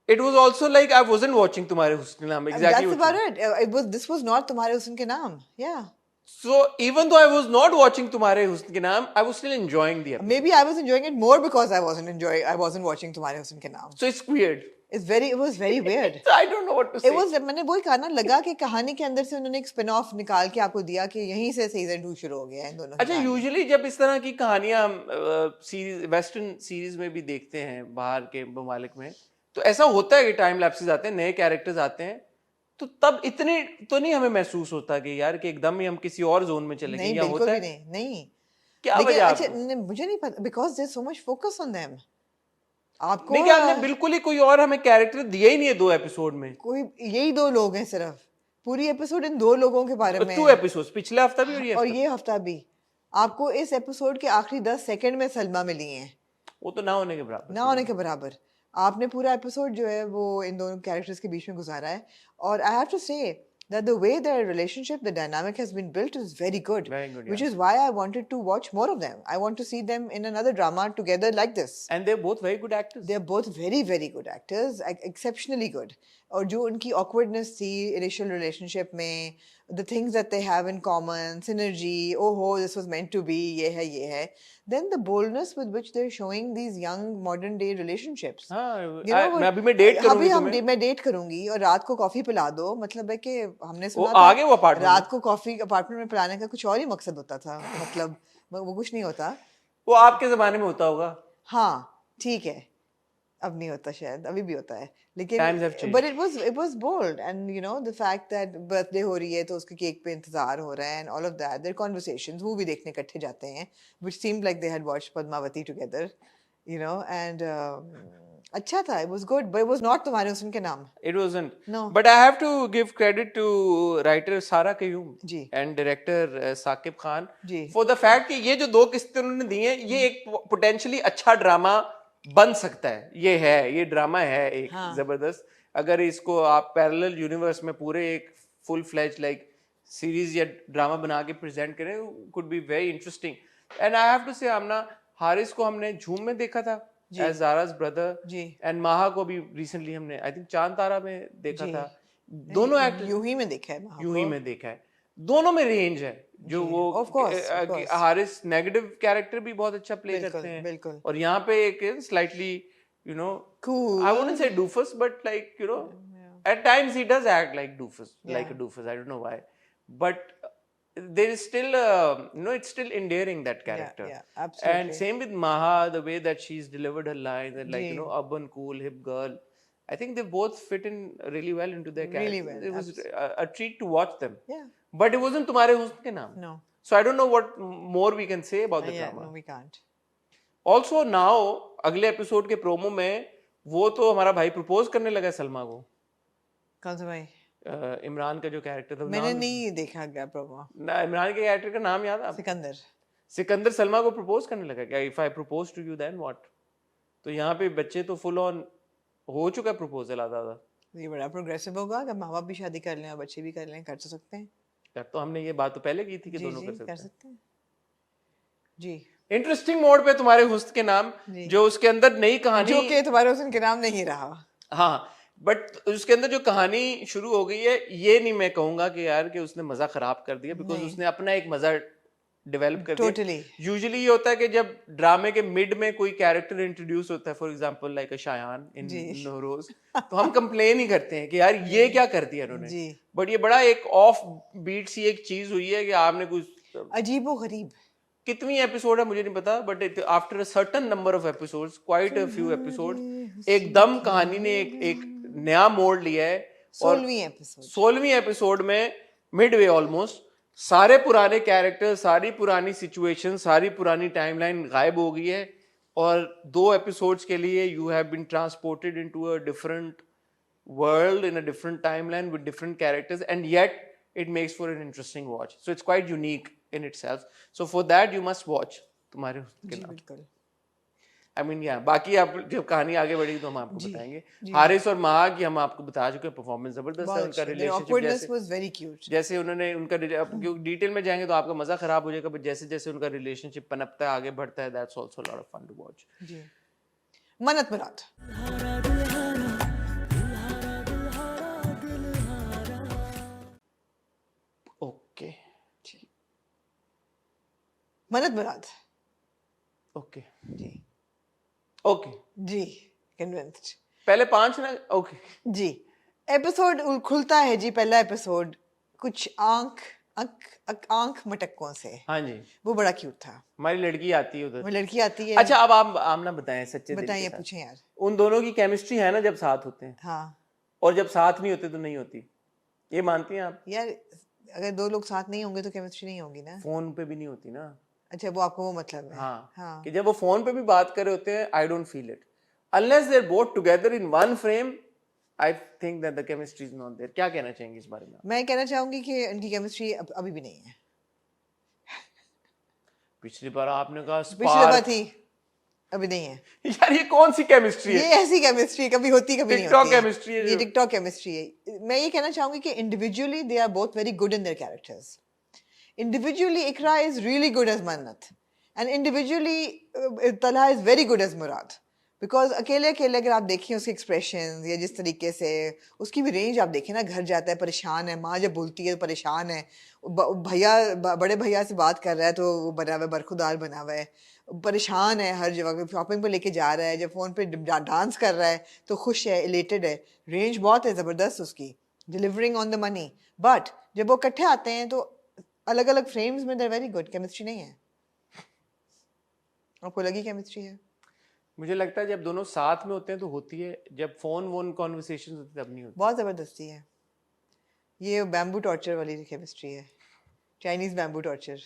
it was also like I wasn't watching Tumhare Husn Ke Naam. Exactly. That's about it. This was not Tumhare Husn Ke Naam. Yeah. So even though I was not watching Tumhare Husn Ke Naam, I was still enjoying the episode. Maybe I was enjoying it more because I wasn't watching Tumhare Husn Ke Naam. So it's weird. It was very weird. So I don't know what to say. मैंने वही कहा ना लगा कि कहानी के अंदर से उन्होंने एक स्पिन ऑफ निकाल के आपको दिया कि यहीं से सीजन 2 शुरू हो गया है इन दोनों. अच्छा यूजुअली जब इस तरह की कहानियां सीरीज वेस्टर्न सीरीज में भी देखते हैं बाहर के ममालिक में तो ऐसा होता है कि टाइम लैप्सेस आते हैं नए कैरेक्टर्स आते हैं तो तब इतने तो नहीं हमें महसूस होता कि यार कि एकदम ही हम किसी और जोन में चले गए या होता है नहीं क्या वजह अच्छा मुझे नहीं पता because there is so much focus on them. आपको देखिए आपने बिल्कुल ही कोई और हमें कैरेक्टर दिया ही नहीं है 2 एपिसोड में. कोई यही 2 लोग हैं सिर्फ पूरी एपिसोड इन 2 लोगों के बारे में 2 एपिसोड्स पिछले हफ्ता भी और ये हफ्ता भी. आपको इस एपिसोड के आखिरी 10 सेकंड में सलमा मिली हैं. वो तो ना होने के बराबर आपने पूरा एपिसोड जो है वो इन दोनों कैरेक्टर्स के बीच में गुजारा है और आई हैव टू से that the way their relationship, the dynamic has been built is very good. Which is why I wanted to watch more of them. I want to see them in another drama together like this. And they're both very good actors. They're both very, very good actors, exceptionally good. और जो उनकी awkwardness थी initial relationship में, the things that they have in common, synergy, oh, this was meant to be, ये है. Then the boldness with which they're showing these young modern day relationships. मैं अभी मैं डेट करूंगी तुम्हें. मैं डेट करूंगी और रात को कॉफी पिला दो मतलब है कि हमने सुना था आगे वो अपार्टमेंट रात को कॉफी अपार्टमेंट में पिलाने का कुछ और ही मकसद होता था मतलब वो कुछ नहीं होता. वो आपके जमाने में होता होगा. हाँ ठीक है अब नहीं होता शायद अभी भी होता है लेकिन but it was bold and you know the fact that birthday हो रही है तो उसके केक पे इंतजार हो रहा है and all of that their conversations वो भी देखने इकट्ठे जाते हैं which seemed like they had watched Padmavati together you know and अच्छा था it was good but it was not तुम्हारे हुस्न के नाम. It wasn't. No. But I have to give credit to writer Sara Qayyum ji and director Saqib Khan ji for the fact कि ये जो 2 किस्तें उन्होंने दी हैं ये एक potentially अच्छा ड्रामा बन सकता है. ये ड्रामा है एक जबरदस्त अगर इसको आप पैरेलल यूनिवर्स में पूरे एक फुल फ्लेज लाइक सीरीज या ड्रामा बना के प्रेजेंट करें could be very interesting. And I have to say Aamna Haris को हमने झूम में देखा था as Zara's brother ji and Maha को भी recently हमने I think चांद तारा में देखा था, दोनों एक्टर यूं ही में देखा है यूं ही में देखा है, दोनों में रेंज है जो वो of course. Haris negative character भी बहुत अच्छा प्ले करते हैं बिल्कुल और यहाँ पे एक slightly you know cool I wouldn't say doofus but like you know at times he does act like doofus like a doofus I don't know why but there is still it's still endearing that character absolutely. and same with Maha, the way that she's delivered her lines and like urban cool hip girl, I think they both fit in really well into their character. Really well, it was a treat to watch them, yeah, but it wasn't Tumhare Husn Ke Naam. no, So I don't know what more we can say about the drama. No, we can't. Also now अगले episode के promo में वो तो हमारा भाई propose करने लगा सलमा को। कौन सा भाई? इमरान का जो कैरेक्टर था, मैंने नहीं देखा गया प्रोमो ना, इमरान के कैरेक्टर का नाम याद है? सिकंदर सलमा को प्रपोज करने लगा क्या? If I propose to you then what? तो यहाँ पे बच्चे तो फुल ऑन हो चुका है प्रपोजल आधा। ये बड़ा प्रोग्रेसिव होगा अगर माँ बाप भी शादी कर लें और बच्चे भी कर लें, कर तो सकते हैं यार। तो हमने ये बात तो पहले की थी कि दोनों कर सकते हैं जी। इंटरेस्टिंग मोड पे तुम्हारे हुस्न के नाम, जो उसके अंदर नई कहानी, जो कि तुम्हारे हुस्न के नाम नहीं रहा, हाँ, बट उसके अंदर जो कहानी शुरू हो गई है, ये नहीं मैं कहूंगा कि यार कि उसने मजा खराब कर दिया, बिकॉज उसने अपना एक मजा डेवलप कर दिया। यूजुअली ये होता है कि जब ड्रामे के मिड में कोई कैरेक्टर इंट्रोड्यूस होता है, for example like a Shayan in Nauroz, तो हम कंप्लेन ही करते हैं कि यार ये क्या कर दिया इन्होंने, बट ये बड़ा एक ऑफ बीट सी एक चीज हुई है कि आपने कुछ अजीबो गरीब। कितनी एपिसोड है मुझे नहीं पता, but after a certain number of episodes, quite a few episodes, एकदम कहानी ने एक नया मोड़ लिया है। 16वीं एपिसोड में मिडवे ऑलमोस्ट सारे पुराने कैरेक्टर, सारी पुरानी सिचुएशन, सारी पुरानी टाइमलाइन गायब हो गई है और 2 एपिसोड्स के लिए you have been transported into a different world in a different timeline with different characters and yet it makes for an interesting watch. So it's quite unique in itself. So for that you must watch तुम्हारे हुस्न के नाम। बिल्कुल। I mean yeah, बाकी आप जब कहानी आगे बढ़ेगी तो हम आपको बताएंगे। हारिस और महा की हम आपको बता चुके हैं, परफॉर्मेंस जबरदस्त है, उनका रिलेशनशिप जैसे उन्होंने उनका डिटेल में जाएंगे तो आपका मजा खराब हो जाएगा, बट जैसे जैसे उनका रिलेशनशिप पनपता है, आगे बढ़ता है, that's also a lot of fun to watch. जी। मन्नत मुराद। ओके मन्नत मुराद। ओके जी ओके जी, कन्विंस्ड। पहले 5 ना, ओके जी। एपिसोड खुलता है जी, पहला एपिसोड कुछ आंख मटकों से। हाँ जी, वो बड़ा क्यूट था। हमारी लड़की आती है उधर। वो लड़की आती है। अच्छा अब आप आमना बताएं, सच्चे बताइए, पूछें यार। उन दोनों की केमिस्ट्री है ना जब साथ होते हैं? हाँ। और जब साथ नहीं होते तो नहीं होती, ये मानती हैं आप? यार अगर 2 लोग साथ नहीं होंगे तो केमिस्ट्री नहीं होगी ना। फोन पे भी नहीं होती ना। अच्छा, वो आपको वो मतलब है। हाँ। कि जब वो फोन पे भी बात कर रहे होते हैं, I don't feel it unless they are both together in one frame. I think that the chemistry is not there. क्या कहना चाहेंगे इस बारे में? मैं कहना चाहूंगी कि उनकी केमिस्ट्री अभी भी नहीं है। पिछली बार आपने कहा पिछली बार थी, अभी नहीं है। यार ये कौन सी केमिस्ट्री है? ये ऐसी केमिस्ट्री कभी होती कभी नहीं होती। टिकटॉक केमिस्ट्री है। ये टिकटॉक केमिस्ट्री है। मैं ये कहना चाहूंगी कि individually they are both very good in their characters. Individually, Ikra is really good as Mannat, and individually, Talha is very good as Murad. Because अकेले अगर आप देखें उसके expressions या जिस तरीके से उसकी भी range आप देखें ना, घर जाता है परेशान है, माँ जब बोलती है तो परेशान है, भैया बड़े भैया से बात कर रहा है तो वो बना हुआ है, बरखुदार बना हुआ है, परेशान है, हर जगह शॉपिंग पे लेके जा रहा है, जब फ़ोन पे डांस कर रहा है तो खुश है, इलेटेड है, रेंज बहुत है ज़बरदस्त उसकी, delivering on the money. But जब वो इकट्ठे आते हैं तो अलग अलग फ्रेम्स में देयर वेरी गुड, केमिस्ट्री नहीं है। आपको लगी केमिस्ट्री है? मुझे लगता है जब दोनों साथ में होते हैं तो होती है, जब फोन कॉन्वर्सेशंस होती है तब नहीं होती। बहुत ज़बरदस्ती है। ये बैम्बू टॉर्चर वाली केमिस्ट्री है, Chinese bamboo torture.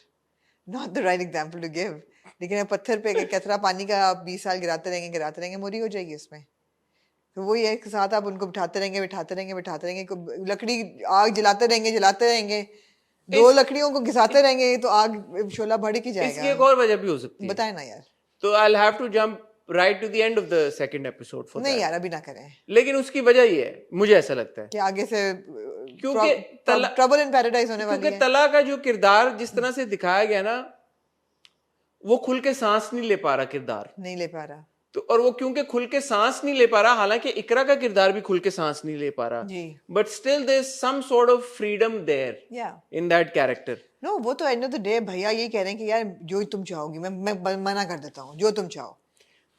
Not the right example to give, लेकिन पत्थर पे कतरा पानी का आप 20 साल गिराते रहेंगे, मोरी हो जाएगी उसमें। तो वही है, साथ आप उनको बिठाते रहेंगे, लकड़ी आग जलाते रहेंगे, 2 लकड़ियों को घिसाते रहेंगे तो आग शोला बढ़ की जाएगा। इसकी एक और वजह भी हो सकती है, बताएं ना यार। तो I'll have to jump right to the end of the second episode for नहीं यार, अभी ना करें। लेकिन उसकी वजह ये है, मुझे ऐसा लगता है कि आगे से क्योंकि ट्रबल इन पैराडाइज होने वाली है। क्योंकि तला का जो किरदार जिस तरह से दिखाया गया ना, वो खुल के सांस नहीं ले पा रहा किरदार, नहीं ले पा रहा। तो और वो क्योंकि खुल के सांस नहीं ले पा रहा, हालांकि इकरा का किरदार भी खुल के सांस नहीं ले पा रहा, but still there is some sort of freedom there in that character. No वो तो एंड ऑफ द डे भैया ये कह रहे हैं कि यार जो तुम चाहोगी मैं मना कर देता हूँ, जो तुम चाहो.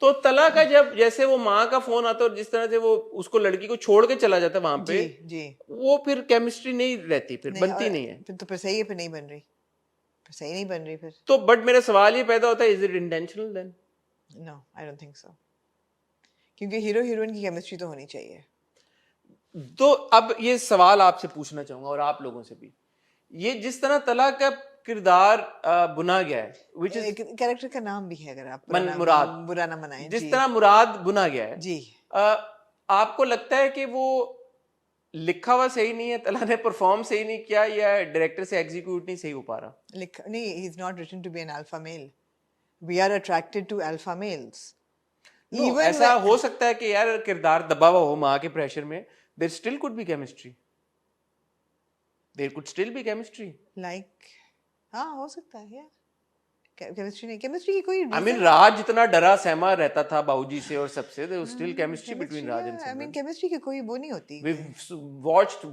तो तला का जब जैसे वो माँ का फोन आता है और जिस तरह से वो उसको लड़की को छोड़ के चला जाता है वहां पे, जी वो फिर केमिस्ट्री नहीं रहती, फिर बनती नहीं है. फिर तो फिर सही है, फिर नहीं बन रही, फिर सही नहीं बन रही फिर. तो बट मेरा सवाल ये पैदा होता है, is it intentional then? No I don't think so, क्योंकि हीरो हीरोइन की केमिस्ट्री तो होनी चाहिए. तो अब ये सवाल आपसे पूछना चाहूंगा और आप लोगों से भी, ये जिस तरह तला का किरदार बुना गया है, which is कैरेक्टर का नाम भी है, अगर आप मुराद बुरा ना मनाएं, जिस तरह मुराद बुना गया है जी, आपको लगता है कि वो लिखा हुआ सही नहीं है, तला ने परफॉर्म सही नहीं किया, या डायरेक्टर से एग्जीक्यूट नहीं सही हो पा रहा? नहीं, he is not written to be an alpha male. We are attracted to alpha males. No, ऐसा हो सकता है कि यार किरदार दबा हुआ हो माँ के प्रेशर में, there still could be chemistry. There could still be chemistry. Like, हाँ हो सकता है यार. केमिस्ट्री नहीं, केमिस्ट्री की कोई I mean, राज जितना डरा सहमा रहता था बाबूजी से और सबसे, there was still chemistry between Raj and Simran. I mean, chemistry की कोई वो नहीं होती. We've watched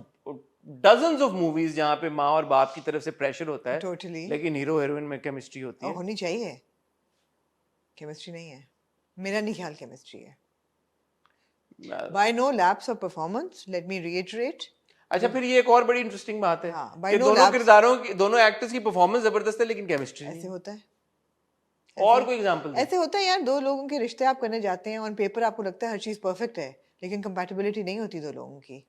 dozens of movies जहाँ पे माँ और बाप की तरफ से प्रेशर होता है, Totally. लेकिन हीरो हीरोइन में केमिस्ट्री होती है. होनी चाहिए. केमिस्ट्री नहीं है, मेरा नहीं ख्याल केमिस्ट्री है. By no lapse of performance, let me reiterate. अच्छा, फिर ये एक और बड़ी इंटरेस्टिंग बात है कि दोनों किरदारों की, दोनों एक्टर्स की परफॉर्मेंस जबरदस्त है लेकिन केमिस्ट्री ऐसे होता है. और कोई एग्जांपल? ऐसे होता है यार, दो लोगों के रिश्ते आप करने जाते हैं, ऑन पेपर आपको लगता है हर चीज परफेक्ट है, लेकिन कंपैटिबिलिटी नहीं होती दो लोगों की.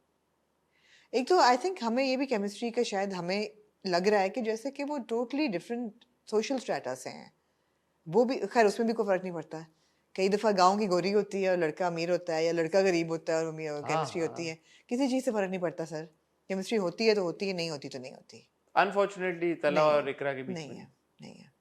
एक तो आई थिंक हमें ये भी केमिस्ट्री का शायद हमें लग रहा है कि जैसे कि वो टोटली डिफरेंट सोशल स्ट्रेटा से हैं. वो भी खैर उसमें भी कोई फर्क नहीं पड़ता है. कई दफ़ा गांव की गोरी होती है और लड़का अमीर होता है, या लड़का गरीब होता है और केमिस्ट्री होती है. किसी चीज़ से फर्क नहीं पड़ता सर. केमिस्ट्री होती है तो होती है, नहीं होती तो नहीं होती. अनफॉर्चुनेटली तला और इकरा के बीच नहीं है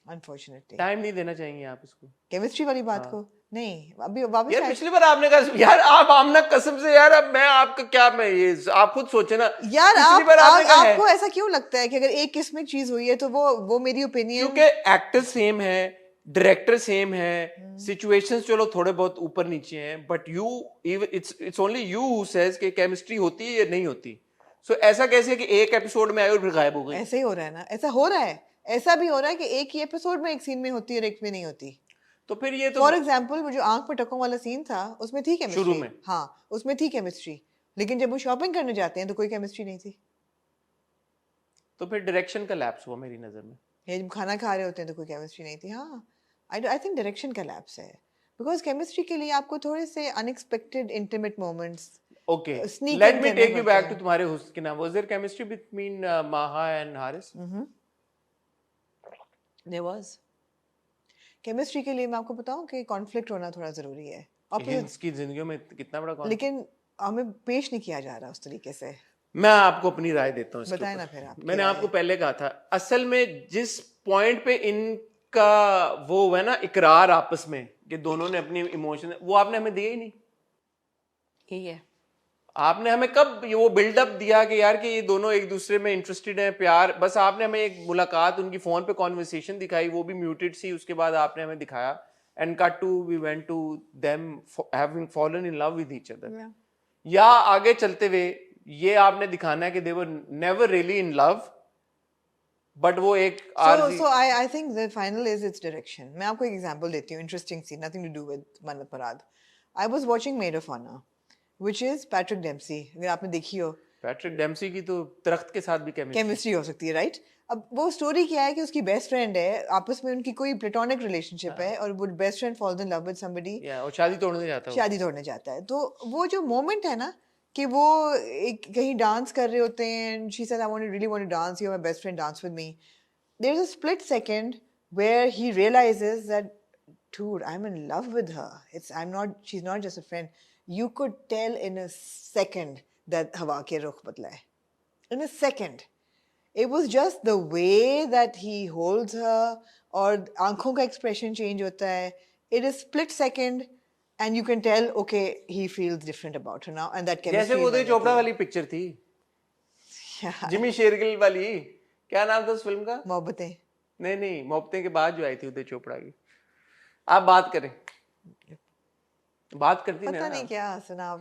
अनफॉर्चुनेटली. टाइम नहीं देना चाहिए आप इसको, केमिस्ट्री वाली बात को. नहीं, अभी वापस यार पिछली बार आपने कहा यार आप आमना कसम से यार, अब मैं आपका क्या, मैं ये आप खुद सोचे ना यार, आपको ऐसा क्यों लगता है कि अगर एक किस्म की चीज हुई है तो वो मेरी ओपिनियन, क्योंकि एक्टर सेम है, डायरेक्टर सेम है, सिचुएशंस चलो थोड़े बहुत ऊपर नीचे हैं, but you it's only you who says कि केमिस्ट्री होती है या नहीं होती. सो ऐसा कैसे कि एक एपिसोड में आई और फिर गायब हो गई? ऐसे ही हो रहा है ना, ऐसा हो रहा है. ऐसा भी हो रहा है कि एक ही एपिसोड में एक सीन में होती है और एक में नहीं होती. तो फिर ये तो फॉर एग्जाम्पल वो जो आंख पर टकों वाला सीन था, उसमें थी केमिस्ट्री शुरू में. हाँ, उसमें थी केमिस्ट्री, लेकिन जब वो शॉपिंग करने जाते हैं तो कोई केमिस्ट्री नहीं थी. तो फिर डायरेक्शन का लैप्स हुआ मेरी नजर में. ये जब खाना खा रहे होते हैं तो कोई केमिस्ट्री नहीं थी. हाँ, आई थिंक डायरेक्शन का लैप्स है, बिकॉज केमिस्ट्री के लिए आपको थोड़े से unexpected intimate moments. Okay, let me take you back to तुम्हारे हुस्न के नाम. Was there chemistry between Maha and Haris? There was. Chemistry के लिए मैं आपको बताऊं कि कॉन्फ्लिक्ट होना थोड़ा जरूरी है. इसकी जिंदगियों में कितना बड़ा कॉन्फ्लिक्ट, लेकिन हमें पेश नहीं किया जा रहा उस तरीके से. मैं आपको अपनी राय देता हूँ. बताएं ना फिर आप. मैंने आपको पहले कहा था, असल में जिस पॉइंट पे इनका वो है ना इकरार आपस में कि दोनों ने अपनी इमोशन, वो आपने हमें दिया ही नहीं. यही है. आपने हमें कब वो बिल्डअप दिया कि यार कि ये दोनों एक दूसरे में इंटरेस्टेड हैं, प्यार, बस आपने हमें एक मुलाकात, उनकी फोन पे कॉन्वर्सेशन दिखाई, वो भी म्यूटेड सी, उसके बाद आपने हमें दिखाया and cut to we went to them having fallen in love with each other. या आगे चलते हुए ये आपने दिखाना है कि they were never really in love, but वो एक so I think the final is its direction. मैं आपको एक एग्जांपल देती हूँ, इंटरेस्टिंग सी, nothing to do with मन्नत मुराद. I was watching Maid of Honor, which is Patrick Dempsey. अगर आपने देखी हो, पैट्रिक डेम्सी की तो दरख्त के साथ भी केमिस्ट्री हो सकती है, राइट? अब वो स्टोरी क्या है कि उसकी बेस्ट फ्रेंड है, आपस में उनकी कोई प्लेटोनिक रिलेशनशिप है, और वो best friend falls in love with somebody, और शादी तोड़ने जाता है. तो वो जो मोमेंट है ना कि वो एक कहीं डांस कर रहे होते हैं, she said I really want to dance, you are my best friend, dance with me. There is a split second where he realises that dude, I'm in love with her. She's not just a friend. You could tell in a second that हवा के रुख बदला है. In a second. It was just the way that he holds her, और आंखों का expression change होता है. It is split second and you can tell, okay, he feels different about her now, and that chemistry. जैसे वो उदय चोपड़ा वाली picture थी, Jimmy Shergill वाली, क्या नाम था उस फिल्म का? मोहब्बतें. नहीं, मोहब्बतें के बाद जो आई थी उदय चोपड़ा की. आप बात करें. बात करती पता नहीं क्या सुना,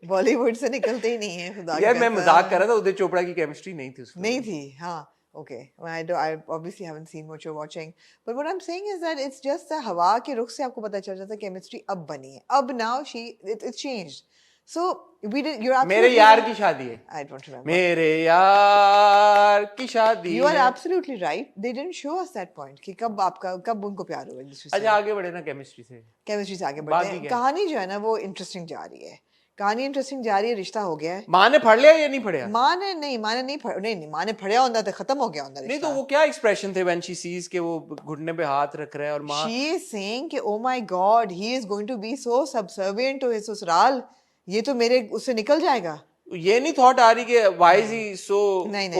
बॉलीवुड से निकलते ही नहीं है खुदा यार मैं मजाक कर रहा था, उदय चोपड़ा की केमिस्ट्री नहीं थी उसमें। नहीं थी, हाँ okay. I obviously haven't seen what you're watching, but what I'm saying is that it's just the हवा के रुख से आपको पता चल जाता है केमिस्ट्री अब बनी है, अब now it's changed. So we did, you're absolutely मेरे यार की शादी है, I don't remember. मेरे यार की शादी You are है। absolutely right. They didn't show us that point कि कब उनको प्यार हुआ एक दूसरे से। अच्छा आगे बढ़े ना केमिस्ट्री से, केमिस्ट्री से आगे बढ़ते हैं। कहानी जो है ना वो इंटरेस्टिंग जा रही है, कहानी इंटरेस्टिंग जा रही है, रिश्ता हो गया है। माँ ने पढ़ लिया या नहीं पढ़ा? माँ ने नहीं माँ ने पढ़ा होता तो खत्म हो गया होता रिश्ता। नहीं तो वो क्या एक्सप्रेशन थे व्हेन शी सीज के वो घुटने पे हाथ रख रहा है और माँ शी इज सेइंग कि oh my God he is going to be so subservient to his ससुराल, ये तो मेरे उससे निकल जाएगा। ये नहीं थॉट आ रही कि why is he so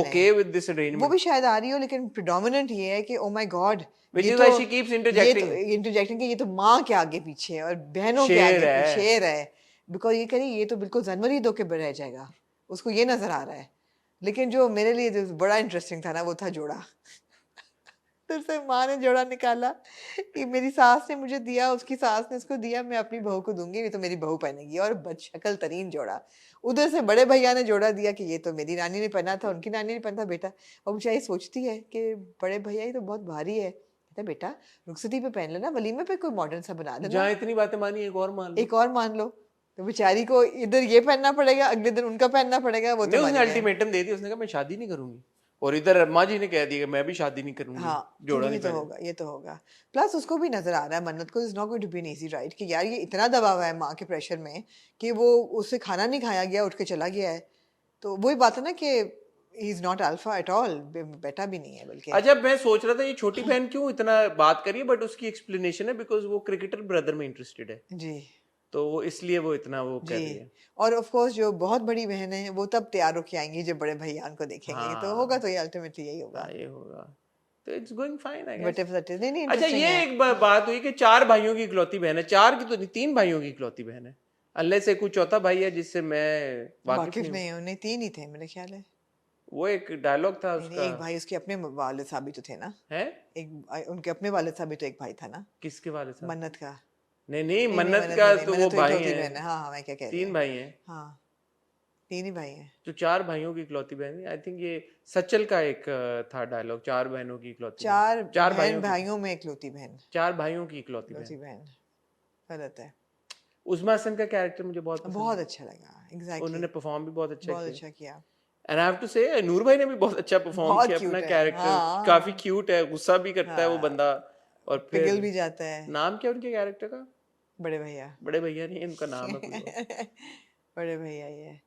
okay with this arrangement? वो भी शायद आ रही हो, लेकिन प्रेडोमिनेंट ये है कि oh my God, which is why she keeps interjecting कि ये तो माँ के आगे पीछे है और बहनों के आगे पीछे शेर है, बिकॉज ये करी ये तो बिल्कुल जानवर ही दो के रह जाएगा, उसको ये नजर आ रहा है। लेकिन जो मेरे लिए जो बड़ा इंटरेस्टिंग था ना वो था जोड़ा। तो से माँ ने जोड़ा निकाला कि मेरी सास ने मुझे दिया, उसकी सास ने उसको दिया, मैं अपनी बहू को दूंगी, ये तो मेरी बहू पहनेगी, और बदशक्ल तरीन जोड़ा। उधर से बड़े भैया ने जोड़ा दिया कि ये तो मेरी नानी ने पहना था, उनकी नानी ने पहना था बेटा। और बेचारी सोचती है कि बड़े भैया ये तो बहुत भारी है, कहता बेटा रुखसती पे पहन लेना, वलीमे पे कोई मॉडर्न सा बना देना। जहाँ इतनी बातें मानी एक और मान लो। तो बेचारी को इधर ये पहनना पड़ेगा, अगले दिन उनका पहनना पड़ेगा। वो तो उसने अल्टीमेटम दे दिया, उसने कहा मैं शादी नहीं करूंगी, और इधर अम्मा जी ने कह दिया कि मैं भी शादी नहीं करूंगी। हाँ, जोड़ा ये तो होगा, ये तो होगा। प्लस उसको भी नजर आ रहा है मन्नत को, is not going to be an easy ride, कि यार ये इतना दबा हुआ है माँ के प्रेशर में कि वो उससे खाना नहीं खाया गया, उठ के चला गया है। तो वही बात है ना कि he is not alpha at all, बेटा भी नहीं है बल्कि। अच्छा मैं सोच रहा था ये छोटी बहन क्यों इतना बात करिए, बट उसकी एक्सप्लेनेशन है बिकॉज वो क्रिकेटर ब्रदर में इंटरेस्टेड है जी, तो वो इसलिए वो इतना वो कर रही है। और ऑफ कोर्स जो बहुत बड़ी बहन है वो तब तैयार होके आएंगी जब बड़े भैया को देखेंगे। हाँ, तो होगा तो ये अल्टीमेटली यही होगा। ये होगा तो it's going fine I guess. But if that is नहीं अच्छा ये एक बात हुई कि 4 भाइयों की इकलौती बहन है, 4 की तो नहीं 3 भाइयों की इकलौती बहन है, अल्लाह से कोई चौथा भाई है जिससे मैं वाकिफ नहीं हूं। नहीं 3 ही थे मेरे ख्याल है। वो एक डायलॉग था उसका। एक भाई उसके अपने वालिद साहब भी तो थे ना। है एक उनके अपने वालिद साहब भी तो एक भाई था ना। किसके वालिद साहब? मन्नत का। नहीं मन्नत का तो वो भाई है। हाँ मैं क्या कह रही 3 भाई हैं। हाँ 3 ही भाई हैं। तो 4 भाइयों की इकलौती बहन है। आई थिंक ये सचल का एक था डायलॉग, 4 बहनों की इकलौती। 4 भाइयों में इकलौती बहन। 4 भाइयों की इकलौती बहन गलत है। उस्मा हसन का कैरेक्टर मुझे बहुत अच्छा लगा। एग्जैक्टली उन्होंने परफॉर्म भी बहुत अच्छा किया। एंड आई हैव टू से नूर भाई ने भी बहुत अच्छा परफॉर्म किया अपना कैरेक्टर। काफी क्यूट है, गुस्सा भी करता है वो बंदा और फिर पिघल भी जाता है। नाम क्या उनके कैरेक्टर का? बड़े भैया नहीं उनका नाम है कोई। बड़े भैया ही है।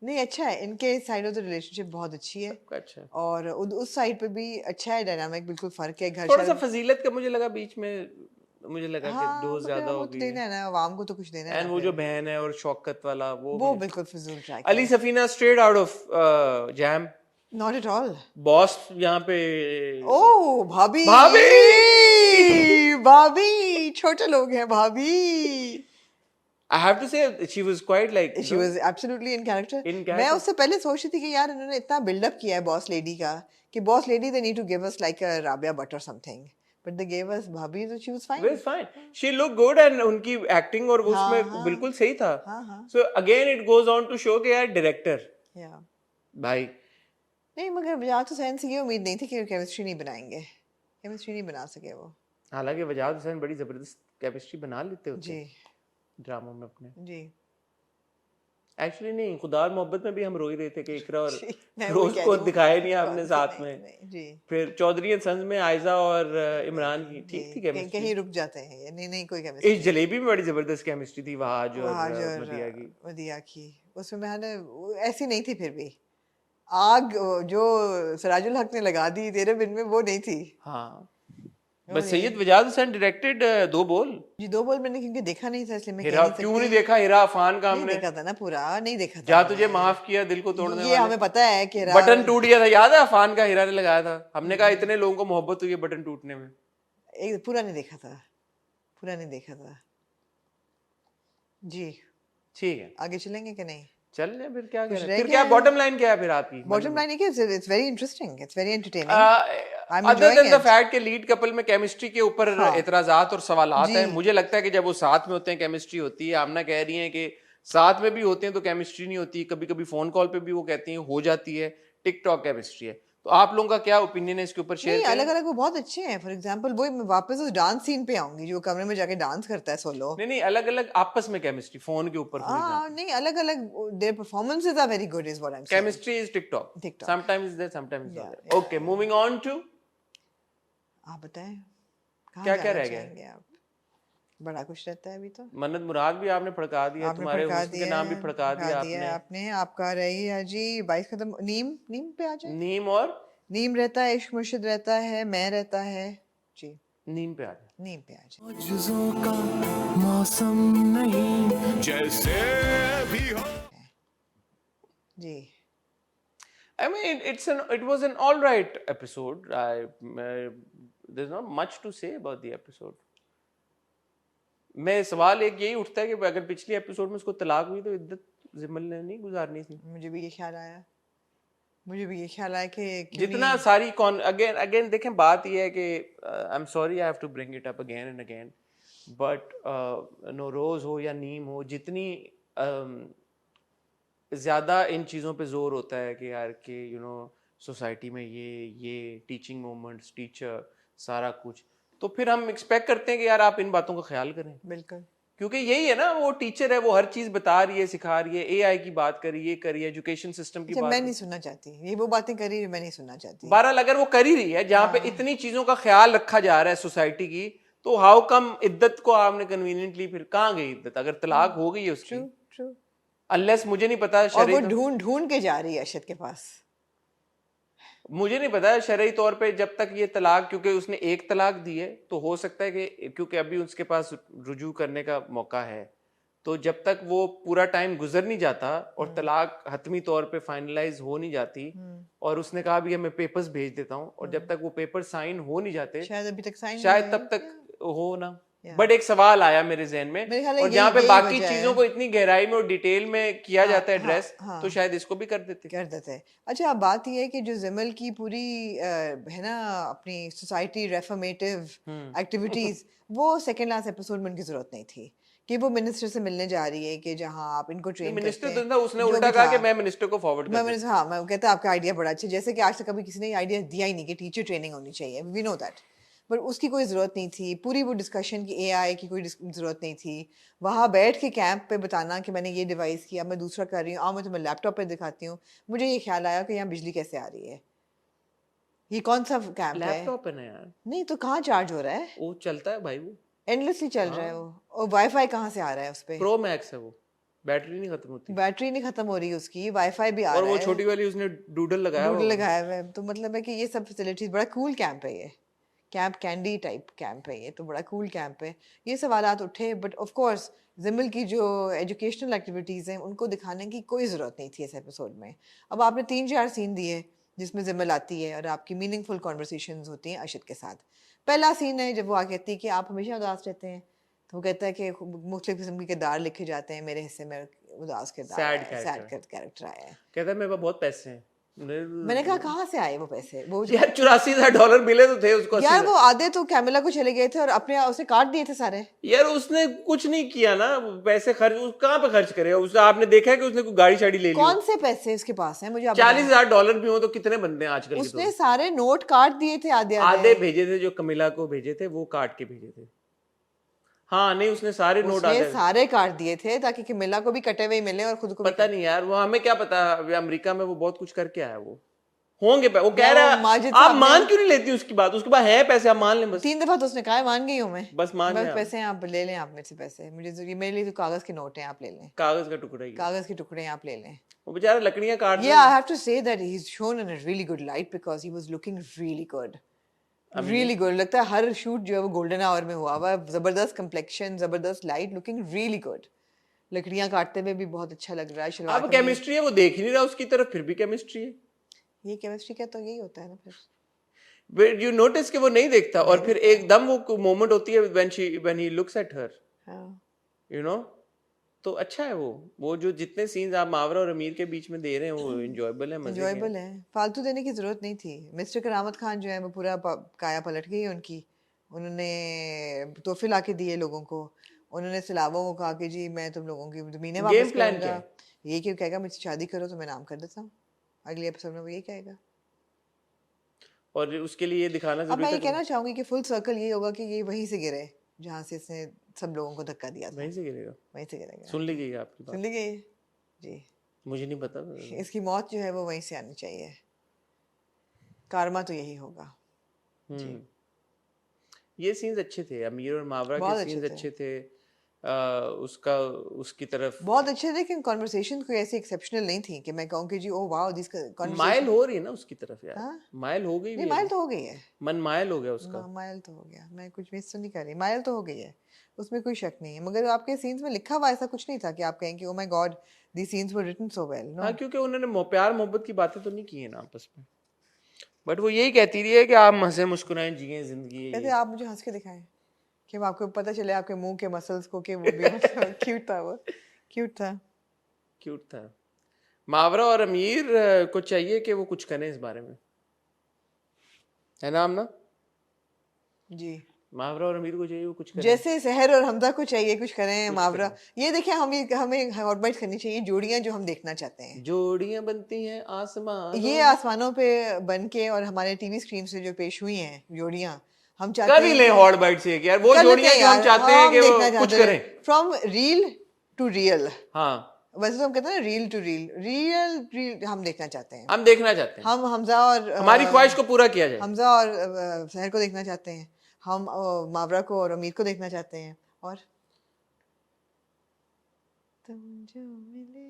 नहीं अच्छा है, इनके साइड ऑफ द रिलेशनशिप बहुत अच्छी है। अच्छा है। और उस साइड पे भी अच्छा है, डायनामिक बिल्कुल फर्क है। घर थोड़ा सा फजीलत का मुझे लगा बीच में, मुझे लगा कि डोज ज्यादा हो गई। देना है ना आवाम को, तो कुछ देना है। एंड वो जो बहन है और शौकत वाला वो बिल्कुल फिजूल track. Ali Safina straight out of jam. Not at all. Boss यहाँ पे ओह भाभी भाभी छोटे लोग हैं भाभी। I have to say she was quite like she was absolutely in character. मैं उससे पहले सोच रही थी कि यार इन्होंने इतना बिल्डअप किया है बॉस लेडी का कि boss lady they need to give us like a Rabia Bhatt or something, but they gave us भाभी, so she was fine. She was fine. She looked good and उनकी acting और उसमें बिल्कुल सही था. So again it goes on to show कि यार director. Yeah. भाई. नहीं मगर वजाहत हुसैन से ये उम्मीद नहीं थी कि केमिस्ट्री नहीं बनाएंगे, केमिस्ट्री नहीं बना सके वो। हालांकि वजाहत हुसैन बड़ी जबरदस्त केमिस्ट्री बना लेते होते जी ड्रामा में अपने। जी एक्चुअली नहीं, खुदा और मोहब्बत में भी हम रो ही रहे थे कि इकरा और रोज को दिखाया नहीं आपने साथ में। जी फिर चौधरी एंड सन्स में आयजा और इमरान की ठीक थी केमिस्ट्री। कहीं रुक जाते हैं ये, नहीं कोई केमिस्ट्री। इस जलेबी में बड़ी जबरदस्त केमिस्ट्री थी वहाज और मदिया की। उसमें मैंने ऐसी नहीं थी, फिर भी आग जो सराजुल हक ने लगा दी तेरे बिन में वो नहीं थी। हाँ बस सैयद वजाद हुसैन डायरेक्टेड 2 बोल। जी 2 बोल मैंने क्योंकि देखा नहीं था इसलिए मैं कह नहीं सकती। क्यों नहीं देखा? हीरा अफान का हमने देखा था ना पूरा, नहीं देखा था। जा तुझे माफ किया दिल को तोड़ने वाले, ये हमें पता है कि बटन टूट गया था, याद है अफान का हीरा ने लगाया था। हमने कहा इतने लोगों को मोहब्बत हुई है बटन टूटने में। एक पूरा नहीं देखा था, पूरा नहीं देखा था जी। ठीक है आगे चलेंगे कि नहीं? चल ले फिर क्या कह रहे हैं? फिर क्या बॉटम लाइन क्या है फिर आपकी? बॉटम लाइन है कि it's very interesting, it's very entertaining. I'm other enjoying then the it. Fact कि लीड कपल में केमिस्ट्री के ऊपर एतराजात और सवालात हैं, मुझे लगता है कि जब वो साथ में होते हैं केमिस्ट्री होती है। आमना कह रही हैं कि साथ में भी होते हैं तो केमिस्ट्री नहीं होती, कभी कभी फोन कॉल पे भी वो कहती हैं हो जाती है, टिकटॉक केमिस्ट्री है। तो आप लोगों का क्या ओपिनियन है इसके ऊपर, शेयर नहीं, करें। अलग अलग वो बहुत अच्छे हैं। फॉर एग्जांपल वो मैं वापस उस डांस सीन पे आऊंगी जो कमरे में जाके डांस करता है सोलो। नहीं अलग अलग आपस में केमिस्ट्री, फोन के ऊपर फॉर एग्जांपल नहीं, अलग अलग their performances are very good is what I am saying. Chemistry is TikTok, TikTok. Sometimes is there sometimes is Yeah, not. yeah, okay, moving on to, आप बताएं कहाँ क्या क्या जाना रह गया चाहेंगे आप? बड़ा कुछ रहता है अभी तो। मन्नत मुराद भी आपने फड़का दिया, आपने तुम्हारे भड़का हुस्न के नाम भी फड़का दिया आपने। आपने। आपका रही है जी 22 खत्म। नीम, नीम पे आ जाए। नीम और नीम रहता है, इश्क मुर्शिद रहता है, मैं रहता है जी। नीम पे आ जाए। नीम पे आ जाए। मौजूज़ों का मौसम नहीं जैसे भी हो जी। I mean, it was an all right episode. There's not much to say about the episode. मैं सवाल एक यही उठता है कि अगर पिछली एपिसोड में उसको तलाक हुई तो इद्दत जिमल ने नहीं गुजारनी थी। मुझे भी ये ख्याल आया। मुझे भी ये ख्याल आया कि जितना सारी अगेन देखें, बात ये है कि I am sorry I have to bring it up again and again, but Nauroz हो या नीम हो, जितनी ज़्यादा इन चीज़ों पे जोर होता है कि यार कि सोसाइटी में ये टीचिंग मोमेंट्स, टीचर, सारा कुछ, तो फिर हम एक्सपेक्ट करते हैं कि यार आप इन बातों का ख्याल करें। बिल्कुल, क्योंकि यही है ना, वो टीचर है, वो हर चीज बता रही है, सिखा रही है, एआई की बात करी, ये करी, एजुकेशन सिस्टम की बात। मैं नहीं सुनना चाहती ये वो बातें करी है, मैं नहीं सुनना चाहती। बहरहाल अगर वो कर ही रही है जहाँ पे इतनी चीजों का ख्याल रखा जा रहा है सोसाइटी की, तो हाउ कम इद्दत को आपने कन्वीनियंटली, फिर कहाँ गई इद्दत अगर तलाक हो गई है उसकी? ट्रू। अनलेस मुझे नहीं पता और वो ढूंढ के जा रही है अरशद के पास। मुझे नहीं पता शरई तौर पे जब तक ये तलाक, क्योंकि उसने एक तलाक दी है तो हो सकता है कि क्योंकि अभी उसके पास रुजू करने का मौका है, तो जब तक वो पूरा टाइम गुजर नहीं जाता और तलाक हतमी तौर पे फाइनलाइज हो नहीं जाती, और उसने कहा भी मैं पेपर्स भेज देता हूँ, और जब तक वो पेपर साइन हो नहीं जाते, शायद अभी तक साइन शायद तब तक हो ना। बट एक सवाल आया मेरे जहन में, और जहाँ पे बाकी चीजों को इतनी गहराई में और डिटेल में किया जाता है एड्रेस, तो शायद इसको भी कर देते। अच्छा, अब बात ये है कि जो जिमल की पूरी है ना अपनी सोसाइटी रेफॉर्मेटिव एक्टिविटीज, वो सेकंड लास्ट एपिसोड में उनकी जरूरत नहीं थी कि वो मिनिस्टर से मिलने जा रही है कि जहां आप इनको ट्रेन मिनिस्टर करते हैं। तो उसने उल्टा कहा कि मैं मिनिस्टर को फॉरवर्ड कर दूं। हाँ, मैं कहता आपका आइडिया बड़ा अच्छा, जैसे कि आज तक कभी किसी ने आइडिया दिया ही नहीं कि टीचर ट्रेनिंग होनी चाहिए, वी नो दैट, पर उसकी कोई ज़रूरत नहीं थी। पूरी वो डिस्कशन की एआई की कोई ज़रूरत नहीं थी। वहाँ बैठ के कैंप पे बताना कि मैंने ये डिवाइस किया, मैं दूसरा कर रही हूँ, आओ मैं तुम्हें लैपटॉप पे दिखाती हूँ। मुझे ये ख्याल आया कि यहाँ बिजली कैसे आ रही है, ये कौन सा कैंप है? लैपटॉप है ना यार। नहीं तो कहाँ चार्ज हो रहा है? वो चलता है भाई, वो एंडलेसली चल रहा है वो। और वाईफाई कहाँ से आ रहा है उस पे? प्रो मैक्स है वो, बैटरी नहीं खत्म होती। बैटरी नहीं खत्म हो रही है उसकी, वाईफाई भी आ रहा है। और वो छोटी वाली उसने डूडल लगाया हुआ है। तो मतलब है कि ये सब फैसिलिटीज, बड़ा कूल कैंप है ये। कैंप कैंडी टाइप कैंप है ये, तो बड़ा कूल कैंप है। ये सवालात उठे, बट ऑफ कोर्स जिमल की जो एजुकेशनल एक्टिविटीज़ हैं उनको दिखाने की कोई ज़रूरत नहीं थी इस एपिसोड में। अब आपने 3-4 सीन दिए जिसमें जिमल आती है और आपकी मीनिंगफुल कॉन्वर्सेशंस होती हैं अरशद के साथ। पहला सीन है जब वो आ कहती है कि आप हमेशा उदास रहते हैं, तो वो कहता है कि मुख्तलिफ किस्म के किरदार लिखे जाते हैं, मेरे हिस्से में उदास किरदार, सैड कैरेक्टर आया है। कहता है मेरे पास बहुत पैसे हैं। मैंने कहा कहाँ से आए वो पैसे? वो यार $84,000 मिले तो थे उसको। यार वो आधे तो कैमिला को चले गए थे और अपने उसने काट दिए थे सारे। यार उसने कुछ नहीं किया ना, पैसे खर्च कहाँ पे खर्च करेगा? उसका आपने देखा है कि उसने कोई गाड़ी शाड़ी ले ली? कौन से पैसे उसके पास हैं? मुझे $40,000 भी हो तो कितने बनते हैं आजकल? उसने सारे नोट काट दिए थे, आधे भेजे थे जो कमिला को भेजे थे, वो काट के भेजे थे। हाँ नहीं, उसने सारे नोट सारे काट दिए थे ताकि कमिला को भी कटे हुए मिले और खुद को पता नहीं यार, वो हमें क्या पता, अमेरिका में वो बहुत कुछ करके आया, वो होंगे वो कह रहा है। आप मान क्यों नहीं लेती उसकी बात? उसके पास है पैसे, आप मान लें बस। 3 दफा तो उसने कहा मान गई हूँ मैं, बस मान लें पैसे आप ले लें, आप मेरे से पैसे, मुझे मेरे लिए तो कागज के नोट हैं, आप ले लें, कागज का टुकड़ा ही, कागज के टुकड़े आप ले लें। वो बेचारा लकड़ियां काट रहा है। Yeah, I have to say that he's shown in a really good light because he was looking really good. Really good. लगता है हर शूट जो है वो गोल्डन आवर में हुआ हुआ, जबरदस्त कंप्लेक्शन, जबरदस्त लाइट, लुकिंग रियली गुड। लकड़ियां काटते हुए भी बहुत अच्छा लग रहा है। अब केमिस्ट्री है, वो देख ही नहीं रहा उसकी तरफ, फिर भी केमिस्ट्री है। ये केमिस्ट्री का तो यही होता है ना फिर। यू नोटिस कि वो नहीं देखता, और फिर एकदम वो मोमेंट होती है when he looks at her, you know, तो अच्छा है वो जो जितने सीन्स आप मावरा और अमीर के बीच में दे रहे हैं वो एंजॉयबल है, मजे के एंजॉयबल है, फालतू देने की जरूरत नहीं थी। मिस्टर करामत खान जो है वो पूरा काया पलट गई है उनकी। उन्होंने तोहफे ला के दिए लोगों को, उन्होंने सलाबों को कहा कि जी मैं तुम लोगों की जमीनें वापस प्लान करूंगा। ये क्यों कहेगा मुझसे शादी करो तो मैं नाम कर देता हूँ, अगले एपिसोड में वो ये कहेगा। और उसके लिए ये दिखाना अब जरूरी मैं ये था कहना चाहूंगी कि फुल सर्कल ये होगा कि ये वहीं से गिरे जहाँ से इसने सब लोगों को धक्का दिया था, वहीं से गिरेगा, वहीं से गिरेगा। सुन ली गई आपकी सुन बात, ली गई जी। मुझे नहीं पता। इसकी मौत जो है वो वहीं से आनी चाहिए, कारमा तो यही होगा जी। ये सीन्स अच्छे थे, अमीर और मावरा के सीन्स अच्छे थे। उसका उसकी तरफ बहुत अच्छे थे, लेकिन कॉन्वर्सेशन कोई ऐसी एक्सेप्शनल नहीं थी कि मैं कहूँ कि जी ओ वाओ दिस कॉन्वर्सेशन। माइल हो रही है ना उसकी तरफ यार। हाँ? माइल हो गई, नहीं माइल तो हो गई है, मन माइल हो गया उसका। माइल तो हो गया, मैं कुछ मिस तो नहीं कर रही, माइल तो हो गई है, उसमें कोई शक नहीं है। मगर आपके सीन्स में लिखा हुआ ऐसा कुछ नहीं था कि आप कहें कि oh my God the scenes were written so well. No, हाँ, क्योंकि उन्होंने प्यार मोहब्बत की बातें तो नहीं की है ना आपस में, बट वो यही कहती रही है कि आप हंसे मुस्कुराएं जिए जिंदगी। कहते आप मुझे हंस के दिखाएं कि आपको पता चले आपके मुंह के मसल्स को कि वो भी क्यूट था, वो क्यूट था, क्यूट था। मावरा और अमीर को चाहिए कि वो कुछ करें इस बारे में, है ना आमना? जी मावरा और अमीर को चाहिए वो कुछ करें। जैसे सहर और हमजा को चाहिए कुछ करें, मावरा ये देखिए हमें हॉटबाइट करनी चाहिए जोड़ियां जो हम देखना चाहते हैं। जोड़ियां बनती हैं आसमान, ये आसमानों पे बन के और हमारे टीवी स्क्रीन से जो पेश हुई हैं जोड़ियां, हम चाहते हैं कभी ले हॉट बाइट से यार वो जोड़ियां जो हम चाहते हैं कि वो कुछ करें, फ्रॉम रील टू रियल। हाँ, वैसे तो हम कहते हैं रील टू रील, रियल हम देखना चाहते हैं, हम देखना चाहते हैं, हम हमजा और हमारी ख्वाहिश को पूरा किया जाए। हमजा और सहर को देखना चाहते हैं, हम मावरा को और अमीर को देखना चाहते हैं, और तुम जो मिले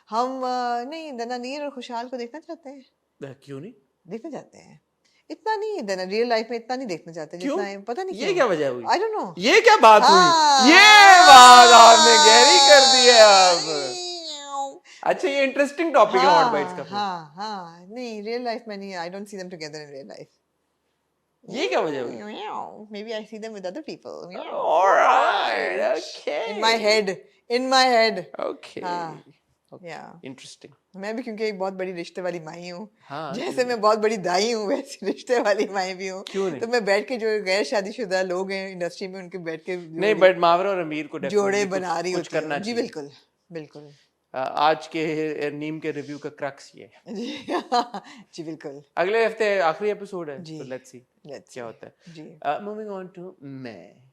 हम नहीं दनानीर और खुशहाल को देखना चाहते हैं। क्यों नहीं देखना चाहते हैं, इतना नहीं देना रियल लाइफ में इतना नहीं देखना चाहते जितना है, पता नहीं ये क्या वजह हुई, आई डोंट नो, ये क्या बात हुई, ये बात आपने गहरी कर दी है अब। अच्छा, ये इंटरेस्टिंग टॉपिक है हॉट बाइट्स का। हाँ नहीं रियल लाइफ में नहीं, I don't see them together in real life. ये क्या वजह हुई? Maybe I see them with other people. Alright, okay. In my head. Okay. हाँ, Okay. yeah. Interesting. मैं भी क्योंकि एक बहुत बड़ी रिश्ते वाली माई हूँ, हाँ, जैसे मैं बहुत बड़ी दाई हूँ वैसे रिश्ते वाली माई भी हूँ। क्यों नहीं? तो मैं बैठ के जो गैर शादीशुदा लोग हैं इंडस्ट्री में उनके बैठ के नहीं, बट मावरा और अमीर को जोड़े बना रही कुछ होती करना हूँ जी। चाहिए। बिल्कुल बिल्कुल आज के नीम के रिव्यू का क्रक्स ये है। जी बिल्कुल। अगले हफ्ते आखिरी एपिसोड है, जी, तो लेट्स सी क्या होता है जी। मूविंग ऑन टू मैं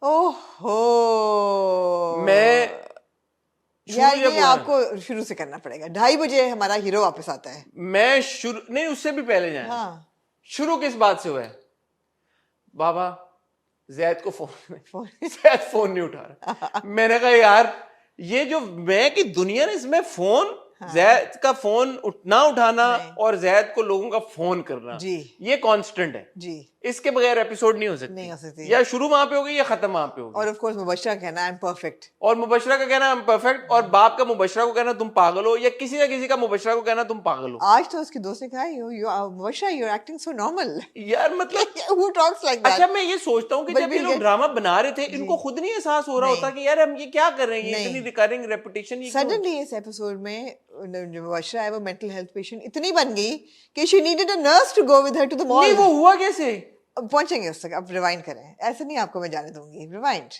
ओहो, यार ये आपको शुरू से करना पड़ेगा। 2:30 बजे हमारा हीरो वापस आता है। मैं शुरू नहीं, उससे भी पहले जाए। हाँ। शुरू किस बात से हुआ है? बाबा जैद को फोन जैद फोन नहीं उठा रहा। मैंने कहा यार ये जो मैं की दुनिया है इसमें फोन, जैद का फोन ना उठाना और जैद को लोगों का फोन करना जी, ये कांस्टेंट है जी। इसके बगैर एपिसोड नहीं हो सकती। या शुरू वहां पे होगी या खत्म वहां पे होगी। और ऑफ कोर्स मुबशरा कहना आई एम परफेक्ट, और मुबशरा का कहना आई एम परफेक्ट, और बाप का मुबशरा को कहना तुम पागल हो, या किसी ना किसी का मुबशरा को कहना तुम पागल हो। आज तो उसके दोस्त ने कहा you Mubashra you are acting so normal. यार मतलब हु टॉक्स लाइक दैट। अच्छा, मैं ये सोचता हूँ कि जब ये लोग ड्रामा बना रहे थे इनको खुद नहीं एहसास हो रहा होता कि यार हम ये क्या कर रहे हैं, ये इतनी रिकरिंग रेपिटेशन। सडनली इस एपिसोड में जो मुबशरा है वो मेंटल हेल्थ पेशेंट इतनी बन गई कि she needed a nurse to go with her to the mall. नहीं, वो हुआ कैसे? अब पहुंचेंगे उस तक, अब रिवाइंड करें, ऐसे नहीं आपको मैं जाने दूंगी। रिवाइंड।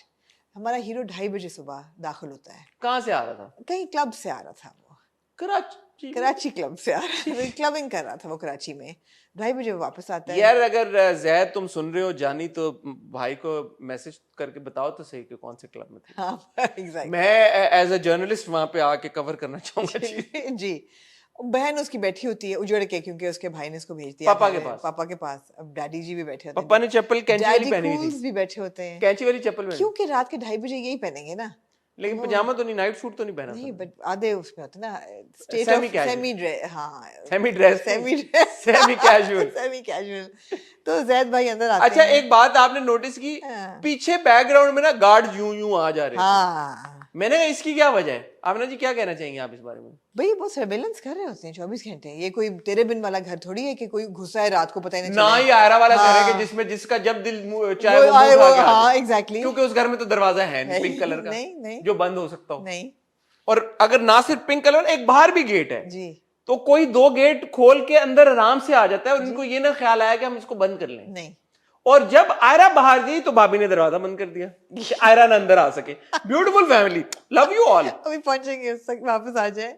हमारा हीरो 2:30 बजे सुबह दाखिल होता है। कहाँ से आ रहा था? कहीं क्लब से आ रहा था वो, कराची क्लब से आ रहा था, क्लबिंग कर रहा था वो कराची में। 2:30 बजे वापस आता है। यार अगर जैद तुम सुन रहे हो जानी, तो भाई को मैसेज करके बताओ तो सही कि कौन से क्लब में थे। हाँ, exactly. मैं एज अ जर्नलिस्ट वहां पे आके कवर करना चाहूंगा। जी। बहन उसकी बैठी होती है उजड़ के, क्योंकि उसके भाई ने उसको भेज दिया पापा के पास। अब डैडी जी भी बैठे होते हैं, पापा ने चप्पल कैंची वाली पहनी हुई थी, भी बैठे होते हैं, कैंची वाली चप्पल में, क्योंकि रात के 2:30 बजे यही पहनेंगे ना। लेकिन पजामा तो नहीं, नाइट सूट तो नहीं पहना नहीं, बट आधे उसमें होते ना state semi of semi dress. हाँ, सेमी ड्रेस सेमी कैजुअल। तो जैद भाई अंदर आते हैं। अच्छा, एक बात आपने नोटिस की, पीछे बैकग्राउंड में ना गार्ड यूं यूं आ जा रहे थे। मैंने कहा इसकी क्या वजह है? आमना जी क्या कहना चाहेंगे आप इस बारे में? भाई ये बहुत सर्वेलेंस कर रहे होते हैं 24 घंटे। ये कोई तेरे बिन वाला घर थोड़ी है कि कोई घुसा है रात को पता ही नहीं ना चले। ही आयरा वाला घर है हाँ। कि जिसमें जिसका जब दिल चाहे वो आए मुंह उठा के आ हाँ जाए। एग्जैक्टली। क्योंकि उस घर में तो दरवाजा है नहीं पिंक कलर का, नहीं नहीं जो बंद हो सकता हो। नहीं और अगर ना सिर्फ पिंक कलर, एक बाहर भी गेट है जी। तो कोई 2 गेट खोल के अंदर आराम से आ जाता है और इनको ये ना ख्याल आया कि हम इसको बंद कर लें। नहीं और जब आयरा बाहर गई तो भाभी ने दरवाजा बंद कर दिया कि आयरा ना अंदर आ सके। Beautiful family, love you all. अभी पहुंचेंगे उस तक, वापस आ जाए।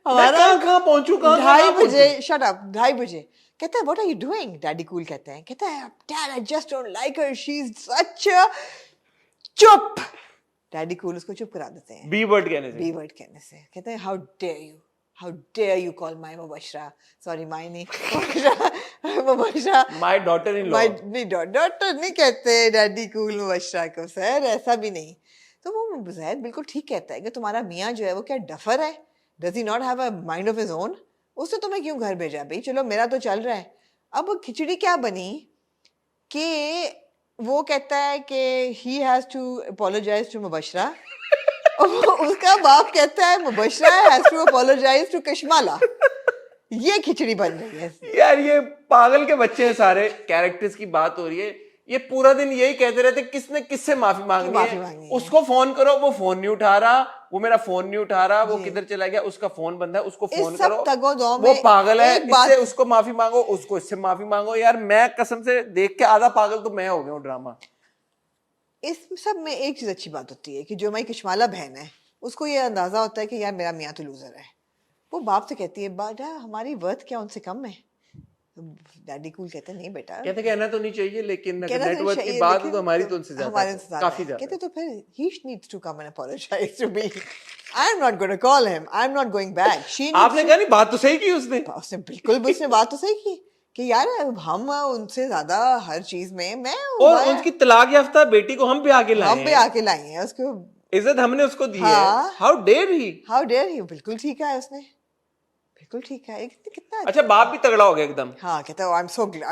मैं कहां पहुंचू, 2:30 बजे, शट अप, 2:30 बजे कहता है what are you doing, daddy cool कहते हैं, कहता है dad I just don't like her, she is such a चुप। डैडी कूल उसको चुप करा देते हैं बी वर्ड कहने से। बी वर्ड कहने से। कहते हैं how dare you call my Mubashra, sorry my नहीं Mubashra, my daughter in law. My नहीं डॉटर नहीं कहते डैडी कूल मुबशरा को सर, ऐसा भी नहीं। तो वो जैद बिल्कुल ठीक कहता है कि तुम्हारा मियाँ जो है वो क्या डफर है, does he not have a mind of his own, उसने तुम्हें क्यों घर भेजा भाई, चलो मेरा तो चल रहा है। अब खिचड़ी क्या बनी कि वो कहता है कि he has to apologize to Mubashra, उसका बाप कहता है Mubashra has to apologize to Kashmala. ये खिचड़ी बन रही है यार। ये पागल के बच्चे हैं सारे, कैरेक्टर्स की बात हो रही है, ये पूरा दिन यही कहते रहते किसने किससे माफी मांगनी है। उसको फोन करो, वो फोन नहीं उठा रहा, वो मेरा फोन नहीं उठा रहा, वो किधर चला गया, उसका फोन बंद है, उसको फोन करो, वो पागल है, इससे उसको माफी मांगो, उसको इससे माफी मांगो। यार मैं कसम से देख के आधा पागल तो मैं हो गया हूँ ड्रामा। इस सब में एक चीज अच्छी बात होती है कि जो हमारी कशमाला बहन है उसको ये अंदाजा होता है कि यार मेरा मियाँ तो लूजर है। वो बाप से कहती है बेटा हमारी वर्थ क्या उनसे कम है। डैडी कूल कहते हैं नहीं बेटा, कहते कहना तो नहीं चाहिए, लेकिन नेटवर्क की बात है तो हमारी तो उनसे ज्यादा है, काफी ज्यादा। कहते तो फिर he needs to come and apologize to me. I'm not going to call him. I'm not going back. आपने कहा नहीं, बात तो सही की उसने उसने बात तो सही की कि यार हम उनसे ज्यादा हर चीज में मैं, और उनकी तलाक याफ्ता बेटी को हम पे आके लाए हैं, उसको इज्जत हमने उसको दी है। हाउ डेयर ही, बिल्कुल ठीक है उसने, बिल्कुल ठीक है। कितना अच्छा बाप भी तगड़ा हो गया एकदम। हाँ कहता है I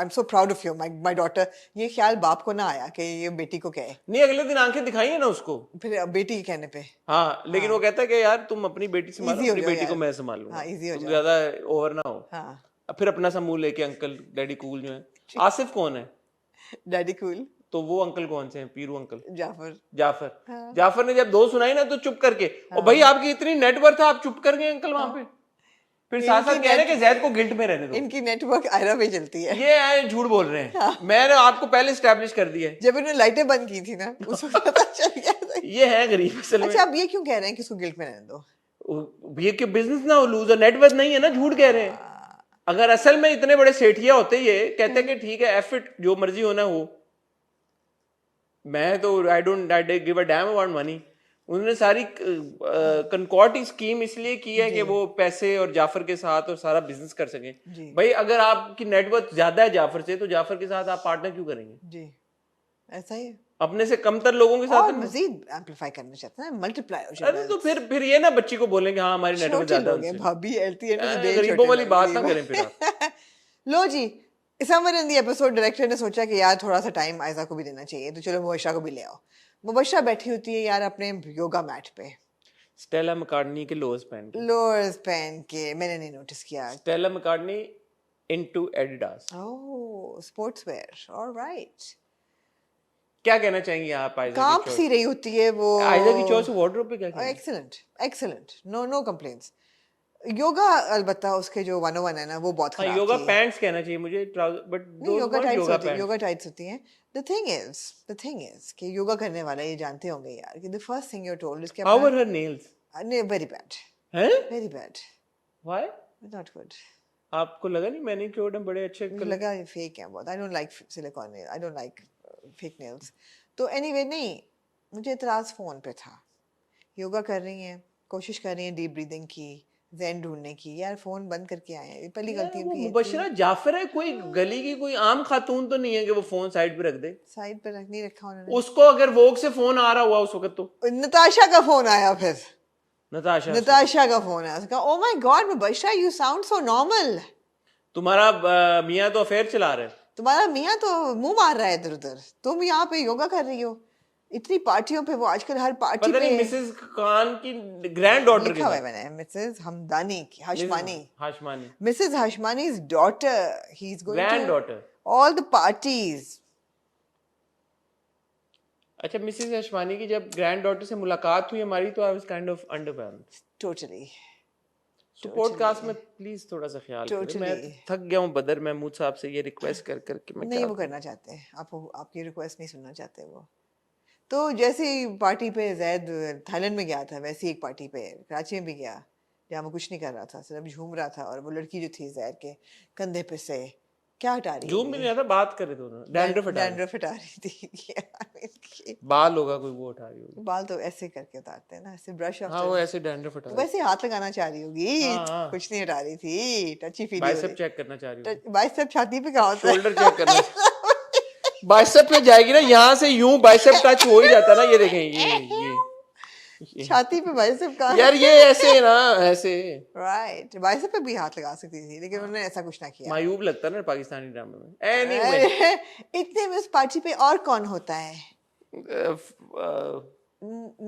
am so proud of you my daughter. ये ख्याल बाप को ना आया कि ये बेटी को कहे, नहीं अगले दिन आंखें दिखाई है ना उसको, फिर बेटी के कहने पे। हाँ लेकिन वो कहता है कि यार तुम अपनी बेटी संभालो, अपनी बेटी को मैं संभाल लूंगा, तुम ज्यादा ओवर ना हो। हाँ फिर अपना सा मुंह लेके अंकल डैडी कूल जो है। आसिफ कौन है? Daddy cool. तो वो अंकल कौन से हैं? पीरू अंकल। जाफर। जाफर ने जब 2 सुनाई ना तो चुप करके, और भाई आपकी इतनी नेटवर्थ है, आप चुप कर गए अंकल वहां पे। फिर साथ साथ कह रहे कि जैद को गिल्ट में रहने दो। इनकी नेटवर्क आयरा पे चलती है। ये झूठ बोल रहे हैं। मैंने आपको पहले एस्टैब्लिश कर दिया है। जब इन्होंने लाइटें बंद की थी ना उसको पता चल गया था। ये है गरीब असल में। अच्छा अब ये क्यों कह रहे हैं कि इसको गिल्ट में रहने दो? ये कि बिजनेस ना हो, लूजर नेटवर्थ नहीं है ना, झूठ कह रहे हैं। अगर असल में इतने बड़े सेठिया होते, ये कहते कि ठीक है एफ इट, जो मर्जी होना हो, मैं तो I give a damn about money. उन्होंने सारी कनकॉर्ड स्कीम इसलिए की है कि वो पैसे और जाफर के साथ और सारा बिजनेस कर सके। भाई अगर आपकी नेटवर्थ ज्यादा है जाफर से, तो जाफर के साथ आप पार्टनर क्यों करेंगे? जी ऐसा ही अपने से कमतर लोगों के साथ मजीद एम्पलीफाई करना चाहते हैं, मल्टीप्लाई हो जाए। अरे तो फिर ये ना बच्ची को बोलेंगे हाँ हमारी नेटवर्क ज्यादा है, भाभी गरीबों वाली बात ना करें फिर आप। लो जी, somewhere in the episode director ने सोचा कि यार थोड़ा सा टाइम आयजा को भी देना चाहिए, तो चलो मुबशरा को भी ले आओ। मुबशरा बैठी होती है यार अपने योगा मैट पे, स्टेला मैकार्टनी के लोअर्स पहन के। मैंने नहीं नोटिस किया। Stella McCartney into Adidas. Oh sports wear, alright. क्या कहना चाहेंगे आप आयजा की कांप सी रही होती है वो। आयजा की चॉइस वार्डरोब पे क्या कहना? Excellent, no complaints. योगा अलबत्ता उसके जो 101 है ना वो बहुत खराब। योगा पैंट्स कहना चाहिए मुझे, बट योगा टाइट्स होती हैं। द थिंग इज कि योगा करने वाला ये जानते होंगे यार कि the first thing you told is how were her nails? Very bad. हैं? Very bad. Why? Not good. आपको लगा नहीं? मैंने क्योर बड़े अच्छे लगा फेक है बहुत। I don't like silicon nail, I don't like fake nails. तो एनीवे नहीं, मुझे इतराज फोन पे था। योगा कर रही हैं, कोशिश कर रही हैं डीप ब्रीदिंग की, ज़ेन ढूंढने की, यार फोन बंद करके आए हैं। पहली गलती उनकी। मुबशरा जाफर है, कोई गली की कोई आम खातून तो नहीं है कि वो फोन साइड पे रख दे। साइड पे नहीं रखा उन्होंने। उसको अगर वोग से फोन आ रहा हुआ उस वक्त, तो नताशा का फोन आया। फिर नताशा का फोन आया, उसका ओह my God Mubashra you sound so normal. तुम्हारा मियाँ तो अफेयर चला रहे, तुम्हारा मियाँ तो मुंह मार रहा है इधर उधर, तुम यहाँ पे योगा कर रही हो। इतनी पार्टियों पे वो आजकल हर पार्टी पता नहीं पे मिसेस खान की ग्रैंड डॉटर लिखा हुआ है मैंने मिसेस हमदानी की हाशमानी हाशमानी Mrs. Hashmani's daughter. He's going Granddaughter. to all the parties. अच्छा मिसेस हाशमानी की जब ग्रैंड डॉटर से मुलाकात हुई हमारी तो I was kind of underwhelmed. Totally. तो पॉडकास्ट में प्लीज थोड़ा सा ख्याल करें। मैं थक गया हूँ बदर महमूद साहब से ये रिक्वेस्ट कर करके मैं नहीं वो करना चाहते हैं आपकी रिक्वेस्ट नहीं सुनना चाहते वो। तो जैसे ही पार्टी पे जैद थाईलैंड में गया था वैसे ही एक पार्टी पे कराची में भी गया जहाँ वो कुछ नहीं कर रहा था सिर्फ झूम रहा था और वो लड़की जो थी जैद के कंधे पे से क्या हटा रही झूम भी नहीं रहा था बात कर रहे थे दोनों डैंड्रफ हटा रही थी बाल होगा कोई वो उठा रही होगी बाल तो ऐसे करके उतारते हैं ना ऐसे ब्रश ऑफ हाँ वो ऐसे डैंड्रफ हटा वैसे हाथ लगाना चाह रही होगी कुछ नहीं हटा रही थी टची फील बाइसेप चेक करना चाह रही होगी बाइसेप छाती पे कहाँ होता है शोल्डर चेक करना बाइसेप पे जाएगी ना यहाँ से यूं बाइसेप टच हो ही जाता ना ये देखें ये छाती पे बाइसेप कहाँ यार ये ऐसे है ना ऐसे राइट बाइसेप पे भी हाथ लगा सकती थी लेकिन उन्होंने ऐसा कुछ ना किया मायूब लगता है ना पाकिस्तानी ड्रामे में एनीवे इतने में उस पार्टी पे और कौन होता है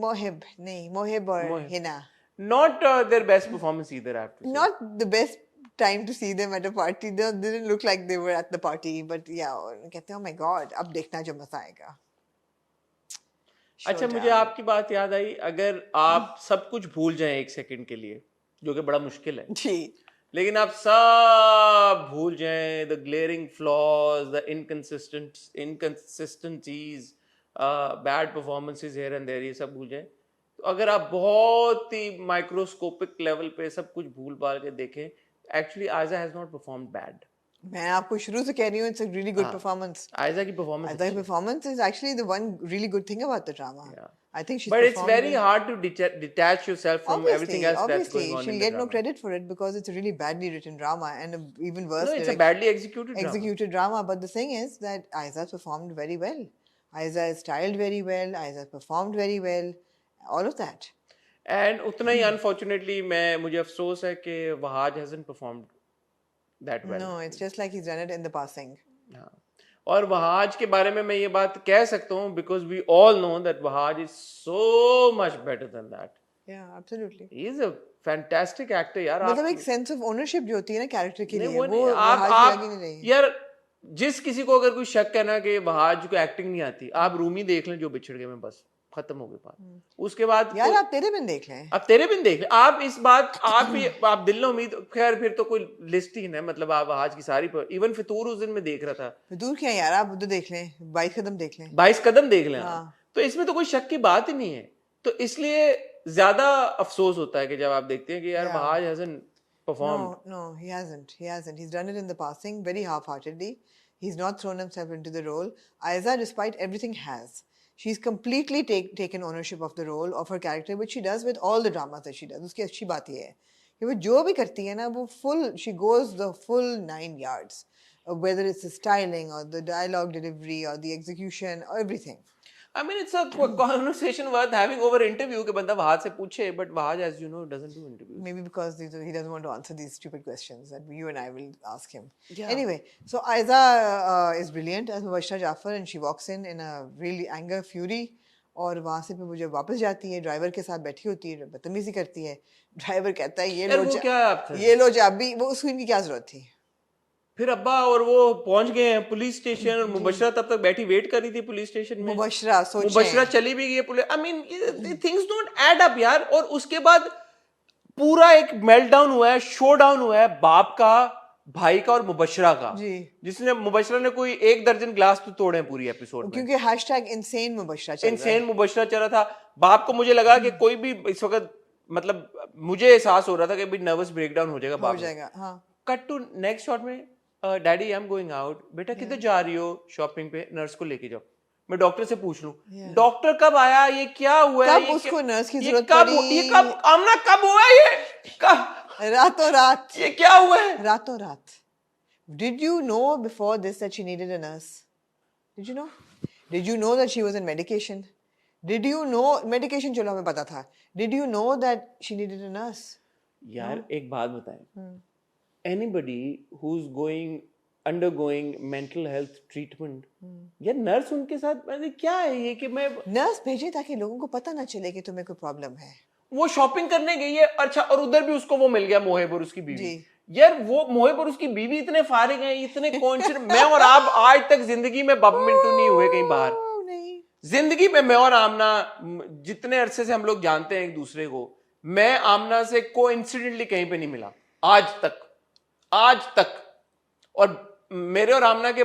मोहिब और Hina not their best performance either I have to say. not the best time to see them at a party they didn't look like they were at the party but yeah कहते हैं oh my god अब देखना जो मजा आएगा। अच्छा मुझे आपकी बात याद आई अगर आप सब कुछ भूल जाएं एक सेकंड के लिए जो कि बड़ा मुश्किल है जी लेकिन आप सब भूल जाएं the glaring flaws the inconsistencies bad performances here and there ये सब भूल जाएं तो अगर आप बहुत ही माइक्रोस्कोपिक लेवल पे सब कुछ भूल भाल के देखें actually Ayeza has not performed bad. मैं आपको शुरू से कह रही हूँ it's a really good performance. Ayeza की performance is actually the one really good thing about the drama. Yeah. I think she's but it's very hard to detach yourself from everything else that's going on she'll in the get drama. no credit for it because it's a really badly written drama and even worse no, it's a badly executed drama. But the thing is that Aiza performed very well. Aiza is styled very well. Aiza performed very well. All of that. And उतना ही unfortunately मुझे अफसोस है कि Wahaj hasn't performed that well. No, it's just like he's done it in the passing. हाँ. और वहाज के बारे में मैं ये बात कह सकता हूँ because we all know that Wahaj is so much better than that. Yeah, absolutely. He is a fantastic actor यार। मतलब एक sense of ownership जो होती है ना कैरेक्टर के लिए वो आप यार जिस किसी को अगर कोई शक है ना कि वहाज को एक्टिंग नहीं आती आप रूमी देख लें जो बिछड़ गए में बस खत्म हो गई बात। उसके बाद यार आप तेरे बिन देख लें आप तेरे बिन देख लें आप इस बात आप दिल में उम्मीद खैर फिर तो कोई लिस्ट ही ना मतलब आप आज की सारी पर इवन फितूर उस दिन में देख रहा था फितूर क्या यार आप उधर देख लें 22 कदम देख लें 22 कदम देख लें तो इसमें तो कोई शक की बात ही नहीं है तो इसलिए ज्यादा अफसोस होता है कि जब आप देखते हैं कि यार Wahaj hasn't performed. No, he hasn't. He's done it in the passing very half-heartedly. He's not thrown himself into the role. Aiza, despite everything, has. She's completely taken ownership of the role of her character, which she does with all the dramas that she does. उसकी अच्छी बात ये है कि वो जो भी करती है ना वो she goes the full 9 yards, whether it's the styling or the dialogue delivery or the execution or everything. I mean, it's a conversation worth having over interview कि बंदा वहाज से पूछे, but Wahaj as you know doesn't do interviews. Maybe because he doesn't want to answer these stupid questions that you and I will ask him. Yeah. Anyway, so Aiza is brilliant as Mubashira Jafar and she walks in a really anger, fury और वहाँ से फिर वो जब वापस जाती है driver के साथ बैठी होती है बदतमीजी करती है ड्राइवर कहता है ये लो चाबी वो उसको इनकी क्या जरूरत थी फिर अब्बा और वो पहुंच गए हैं पुलिस स्टेशन और मुबशरा तब तक बैठी वेट कर रही थी पुलिस स्टेशन में मुबशरा चली भी गई है police I mean things don't add up यार और उसके बाद पूरा एक मेल्टडाउन हुआ है शो डाउन हुआ है बाप का भाई का और मुबशरा का जिसने मुबशरा ने कोई 1 दर्जन ग्लास तो तोड़े हैं पूरी एपिसोड में क्योंकि #insane मुबशरा चल रहा था बाप को मुझे लगा कि कोई भी इस वक्त मतलब मुझे एहसास हो रहा था कि भी नर्वस ब्रेकडाउन हो जाएगा बाप कट टू नेक्स्ट शॉट में daddy I am going out बेटा किधर जा रही हो शॉपिंग पे नर्स को लेके जाओ मैं डॉक्टर से पूछ लूं डॉक्टर कब आया ये क्या हुआ कब उसको नर्स की जरूरत पड़ी ये कब आमना कब हुआ ये कब रातों रात ये क्या हुआ है रातों रात did you know before this that she needed a nurse did you know that she was on medication did you know medication चलो हमें पता था did you know that she needed a nurse यार एक बात बताएं anybody who's going undergoing mental health treatment, या nurse उनके साथ, मतलब क्या है ये कि मैं नर्स भेजे ताकि लोगों को पता ना चले कि तुम्हें कोई प्रॉब्लम है। वो शॉपिंग करने गई है, अच्छा, और उधर भी उसको वो मिल गया मोहिब और उसकी बीवी। जी। यार वो मोहिब और उसकी बीवी इतने फारिग हैं, इतने कॉन्शियस। मैं और आप आज तक जिंदगी में बब मिंटू नहीं हुए कहीं बाहर, नहीं। जिंदगी में। मैं और आमना जितने अरसे से हम लोग जानते हैं एक दूसरे को, मैं आमना से कोइंसिडेंटली कहीं पे नहीं मिला आज तक। और मेरे और आमना के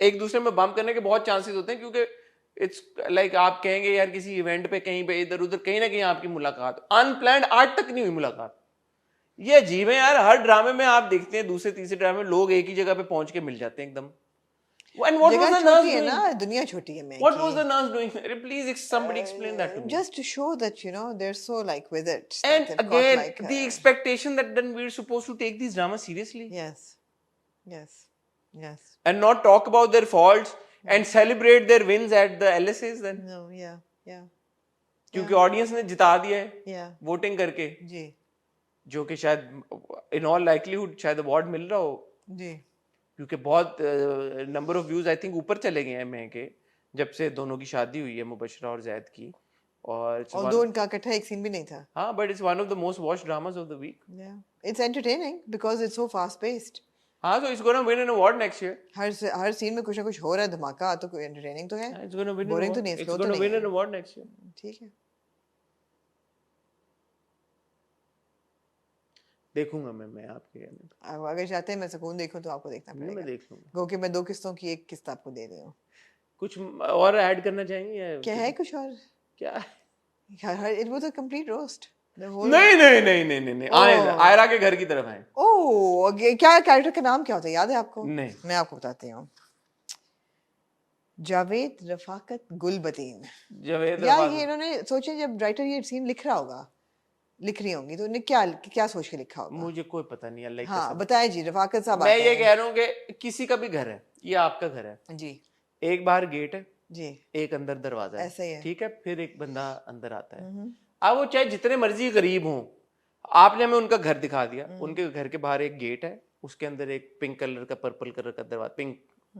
एक दूसरे में बम्प करने के बहुत चांसेस होते हैं, क्योंकि इट्स लाइक आप कहेंगे यार किसी इवेंट पे कहीं पे इधर उधर कहीं ना कहीं आपकी मुलाकात, अनप्लान्ड आज तक नहीं हुई मुलाकात। ये अजीब है यार, हर ड्रामे में आप देखते हैं, दूसरे तीसरे ड्रामे में लोग एक ही जगह पे पहुंच के मिल जाते हैं एकदम। And what was the nurse doing? ना, दुनिया छोटी है। मैं What was the nurse doing? Please, somebody explain that to me. Just to show that they're so like with it. And again, the expectation that then we're supposed to take these dramas seriously. Yes. And not talk about their faults and celebrate their wins at the LSAs then. No, yeah. क्योंकि audience ने जिता दिया है voting करके जी, जो कि शायद in all likelihood शायद अवार्ड मिल रहा हो जी, क्योंकि बहुत number of views I think ऊपर चले गए हैं मैं के जब से दोनों की शादी हुई है, मुबशरा और जैद की। और although उनका इकट्ठा एक सीन भी नहीं था। हाँ, but it's one of the most watched dramas of the week. It's entertaining because it's so fast paced. हाँ, so it's gonna win an award next year. हर सीन में कुछ ना कुछ हो रहा है, धमाका, तो कोई entertaining तो है। It's gonna win boring तो नहीं, it's slow तो gonna नहीं win है। an award next year. ठीक है। देखूंगा मैं आपके कहने पे। अगर चाहते हैं मैं सुकून देखूं तो आपको देखना पड़ेगा। मैं देख लूंगा। गो कि मैं 2 किस्तों की एक किस्त आपको दे रही हूँ। कुछ और ऐड करना चाहेंगे या क्या है कुछ और? क्या? It was a complete roast. नहीं। आयरा के घर की तरफ आए। ओह, क्या कैरेक्टर का नाम क्या होता है, याद है आपको? नहीं। मैं आपको बताती हूँ। जावेद रफाकत गुलबदीन। ये इन्होंने सोचे जब राइटर ये सीन लिख रही होंगी तो उन्हें क्या सोच के लिखा होगा? मुझे कोई पता नहीं अल्लाह। हाँ, बताएं जी, रफाकत साहब। मैं ये कह रहा हूँ कि किसी का भी घर है, ये आपका घर है जी, एक बाहर गेट है जी, एक अंदर दरवाजा है, ऐसा ही है। ठीक है, फिर एक बंदा अंदर आता है। अब वो चाहे जितने मर्जी गरीब हों, आपने हमें उनका घर दिखा दिया, उनके घर के बाहर एक गेट है, उसके अंदर एक पिंक कलर का पर्पल कलर का दरवाजा, पिंक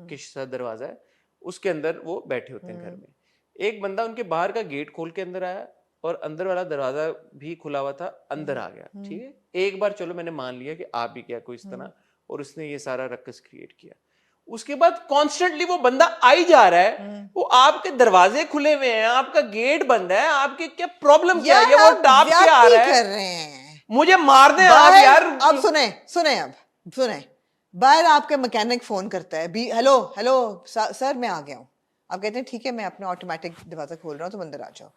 किश सा दरवाजा है, उसके अंदर वो बैठे होते हैं घर में। एक बंदा उनके बाहर का गेट खोल के अंदर आया और अंदर वाला दरवाजा भी खुला हुआ था, अंदर आ गया, ठीक है। एक बार चलो मैंने मान लिया कि आप भी क्या कोई इस तरह, और उसने ये सारा रक्कस क्रिएट किया। उसके बाद कॉन्स्टेंटली वो बंदा आई जा रहा है, वो आपके दरवाजे खुले हुए हैं, आपका गेट बंद है, आपके क्या प्रॉब्लम क्या है? वो टाप क्या आ रहा है? मुझे मार दे आप यार। अब सुने बाहर आपके मैकेनिक फोन करता है, हेलो सर मैं आ गया हूँ। आप कहते हैं ठीक है मैं अपना ऑटोमेटिक दरवाजा खोल रहा हूँ, तुम अंदर आ जाओ।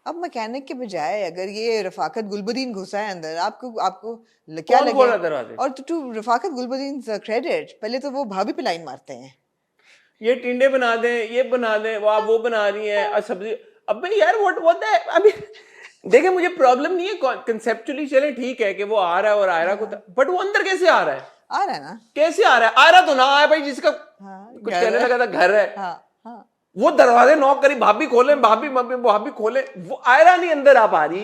अब मैकेनिक के बजाय अगर ये रफाकत गुलबदीन घुसा है अंदर, आपको क्या लगे? और टू रफाकत गुलबदीन क्रेडिट, पहले तो वो भाभी पे लाइन मारते हैं, ये टिंडे बना दें, ये बना दें, वो बना रही है सब्जी। अब यार व्हाट है अभी देखे, मुझे प्रॉब्लम नहीं है कंसेप्चुअली, चले ठीक है कि वो आ रहा है और आयरा को, बट वो अंदर कैसे आ रहा है? कैसे आ रहा है? आयरा तो ना आया भाई, जिसका कुछ कहने लगा था घर है। वो दरवाजे नॉक करी, भाभी खोले, भाभी खोले, वो आयरा नहीं अंदर आ पा रही।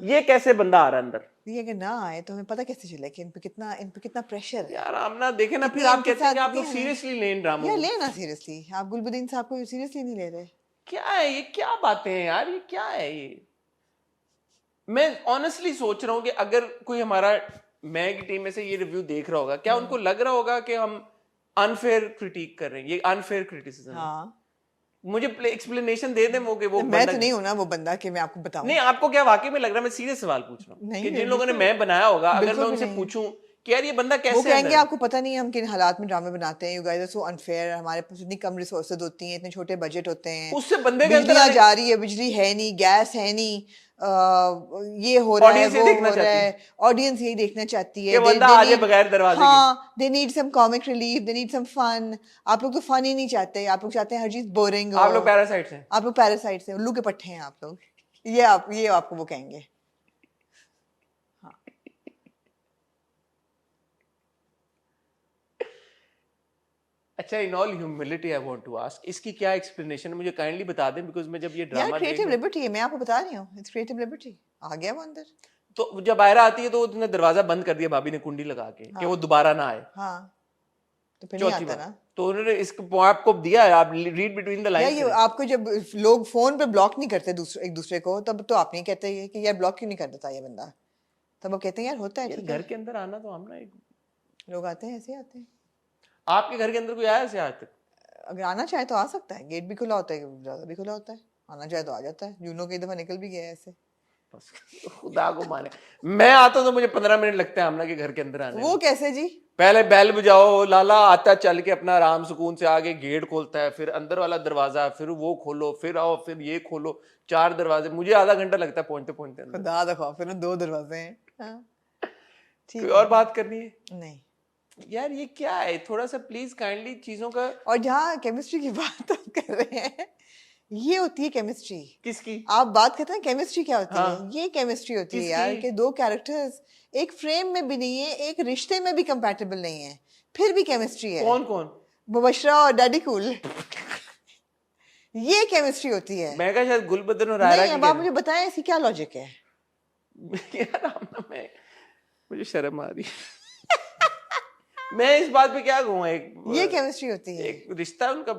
ये कैसे बंदा आ रहा है अंदर? ये अगर ना आए तो हमें पता कैसे चले कि इन पे कितना प्रेशर है यार। आप ना देखे ना, फिर आप कहते हैं कि आप लोग सीरियसली लें ड्रामा। यार लेना सीरियसली, आप गुलबदीन साहब को सीरियसली नहीं ले रहे। क्या है ये, क्या बातें हैं यार, ये क्या है ये? मैं ऑनेस्टली सोच रहा हूँ कि अगर कोई हमारा मैं की टीम में से ये रिव्यू देख रहा होगा, क्या उनको लग रहा होगा कि हम अनफेयर क्रिटिक कर रहे हैं? ये अनफेयर क्रिटिसिज्म। हाँ, मुझे एक्सप्लेनेशन दे दें वो कि वो मैं तो नहीं हूं ना वो बंदा कि मैं आपको बताऊं। नहीं, आपको क्या वाकई में लग रहा है? मैं सीरियस सवाल पूछ रहा हूं कि जिन लोगों ने मैं बनाया होगा, अगर मैं उनसे पूछूं कि यार ये बंदा कैसे, वो कहेंगे आपको पता नहीं है हम किन हालात में ड्रामे बनाते हैं, you guys are so unfair, हमारे पास इतनी कम रिसोर्सेज होती हैं, इतने छोटे बजट होते हैं, उससे बंदे के अंदर जा रही है, बिजली है नहीं, गैस है नहीं, ये हो रहा है, वो हो रहा है, ऑडियंस यही देखना चाहती है कि बंदा आ जाए बगैर दरवाजे के। हाँ, they need some comic relief, they need some fun. आप लोग तो फन ही नहीं चाहते, आप लोग चाहते हैं हर चीज बोरिंग हो। आप लोग पैरासाइट्स हैं, आप लोग पैरासाइट्स हैं, उल्लू के पट्टे हैं आप लोग। ये आपको वो कहेंगे। अच्छा, in all humility I want to ask, इसकी क्या एक्सप्लेनेशन है? मुझे काइंडली बता दें, बिकॉज़ मैं जब ये ड्रामा क्रिएटिव लिबर्टी है, मैं आपको बता रही हूँ, इट्स क्रिएटिव लिबर्टी। आ गया वो अंदर, तो जब आयरा आती है तो उसने दरवाजा बंद कर दिया भाभी ने कुंडी लगा के कि वो दोबारा ना आए। हाँ, तो फिर नहीं चौथी आता बार ना। तो उन्होंने इसको आपको दिया है, आप रीड बिटवीन द या लाइंस। ये आपको जब लोग फोन पे ब्लॉक नहीं करते एक दूसरे को, तब तो आप नहीं कहते ये कि यार ब्लॉक क्यों नहीं कर देता ये बंदा, तब आप कहते हैं यार होता है, ठीक घर है। के अंदर आना तो हम ना लोग आते हैं, ऐसे आते हैं। आपके घर के अंदर कोई आया ऐसे आज तक? अगर आना चाहे तो आ सकता है, गेट भी खुला होता है, दरवाजा भी खुला होता है, आना चाहे तो आ जाता है। यूनो कई दफा निकल भी गया है ऐसे। बस खुदा को माने, मैं आता हूं तो मुझे 15 मिनट लगते हैं आमना के घर के अंदर आने वो में। कैसे जी? पहले बेल बजाओ, लाला आता चल के अपना आराम सुकून से आगे गेट खोलता है, फिर अंदर वाला दरवाजा, फिर वो खोलो, फिर आओ, फिर ये खोलो, 4 दरवाजे, मुझे आधा घंटा लगता है पहुंचते पहुंचते अंदर। खुदा दा खौफ, फिर 2 दरवाजे हैं। हाँ, ठीक कोई है। और बात करनी है नहीं। यार? ये क्या है, थोड़ा सा प्लीज काइंडली चीजों का। और जहाँ केमिस्ट्री की बात हम कर रहे हैं, ये होती है केमिस्ट्री। किसकी? आप बात करते हैं केमिस्ट्री क्या होती हाँ। है, ये केमिस्ट्री होती है किसकी? यार, कि 2 कैरेक्टर्स एक फ्रेम में भी नहीं है, एक रिश्ते में भी कंपैटिबल नहीं है, फिर भी केमिस्ट्री है। कौन कौन? मुबशरा और डैडी कूल। ये केमिस्ट्री होती है। मैं क्या शायद गुलबदन और आयरा नहीं, की अब आप मुझे बताएं इसकी क्या लॉजिक है? यार आमना, मैं मुझे शर्म आ रही मैं इस बात पे क्या कहूँ, ये केमिस्ट्री होती है। एक रिश्ता उनका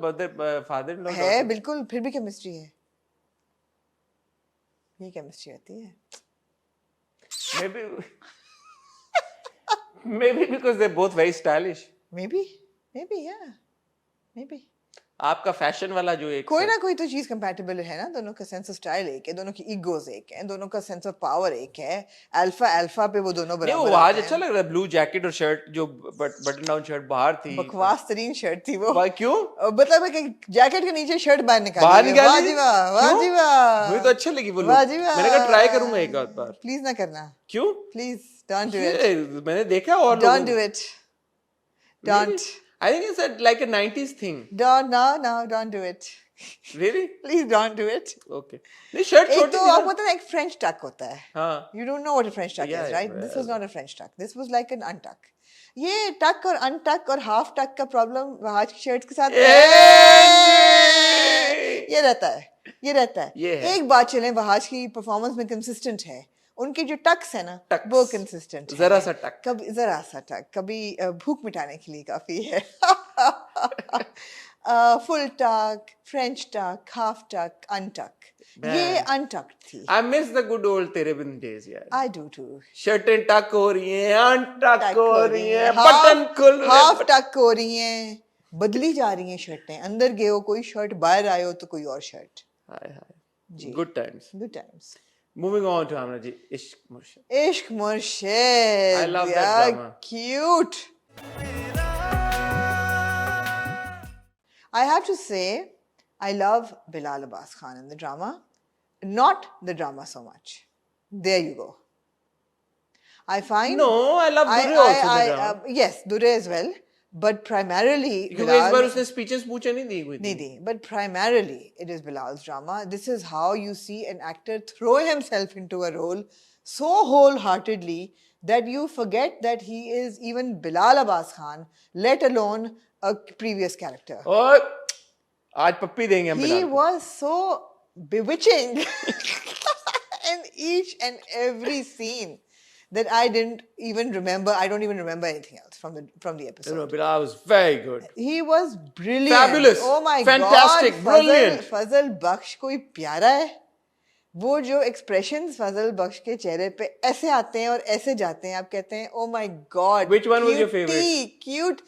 फादर इन लॉ है बिल्कुल, फिर भी केमिस्ट्री है। ये केमिस्ट्री होती है। maybe because they're both very stylish. maybe yeah, maybe आपका फैशन वाला जो एक कोई ना कोई तो चीज कंपैटिबल है ना। दोनों का सेंस ऑफ स्टाइल एक है, दोनों की ईगोज एक है, दोनों का सेंस ऑफ पावर एक है। अल्फा पे वो दोनों नहीं, वो बराबर आज आते अच्छा हैं। लग रहा है, ब्लू जैकेट और शर्ट जो बटन डाउन शर्ट बाहर थी। बकवास तरीन शर्ट थी वो। क्यों? मतलब है कि जैकेट के नीचे शर्ट बाहर निकाली बाहर है। निकाली? वाह जी वाह, वाह क्यों? जी वाह। मुझे तो अच्छे लगी वो वाह look। जी वाह। मैंने कहा ट्राई करूंगा एक आध बार। प्लीज ना करना, क्यों? प्लीज डोंट डू इट, मैंने देखा और don't do it, don't, I think it's like a 90s thing. Don't do it, Really? Please don't do it. Okay. नहीं, शर्ट एक छोटी तो थी आपको ना। पता है एक फ्रेंच टक होता है। हाँ। You don't know what a French tuck Yeah, is, right? yeah, This yeah. was not a French tuck. This was like an untuck. ये टक और अनटक और हाफ टक का प्रॉब्लम आज की शर्ट्स के साथ ये रहता है, ये रहता है। ये है। एक बात चलें, वहाज की परफॉर्मेंस में कंसिस्टेंट है। उनके जो टक्स है ना, Tucks. वो कंसिस्टेंट है। जरा सा टक। कभी जरा सा टक, कभी भूख मिटाने के लिए काफी है। फुल टक, फ्रेंच टक, हाफ टक, अनटक। ये अनटक थी। I miss the good old तेरे बिन days यार। I do too. शर्टें टक हो रही हैं, अनटक टक हो हो रही हैं, हाफ- बटन खुल रहे हाफ हैं। टक हो रही हैं, बदली जा रही हैं शर्टें। अंदर गए हो कोई शर्ट, बाहर आए हो तो कोई और शर्ट। हाय हाय। जी। Good times. Good times. Moving on to Aamna ji, Ishq Murshid. Ishq Murshid. I love that यार drama. Cute. I have to say, I love Bilal Abbas Khan in the drama, not the drama so much. There you go. I find No, I love Durre also in the drama. yes, Durre as well, but primarily क्योंकि इस बार उसने speeches पूछे नहीं दी कोई। नहीं दी, but primarily it is Bilal's drama. This is how you see an actor throw himself into a role so wholeheartedly that you forget that he is even Bilal Abbas Khan, let alone a previous character. और आज पप्पी देंगे हम He Bilal को। was so bewitching in each and every scene that I didn't even remember. I don't even remember anything else from the episode. No, Bilal was very good. He was brilliant. Fabulous. Oh my Fantastic. God. Brilliant. फजल बख्श कोई प्यारा है। वो जो expressions फजल बख्श के चेहरे पे ऐसे आते हैं और ऐसे जाते हैं, आप कहते हैं ओ my God. Which one was your favorite? Cute.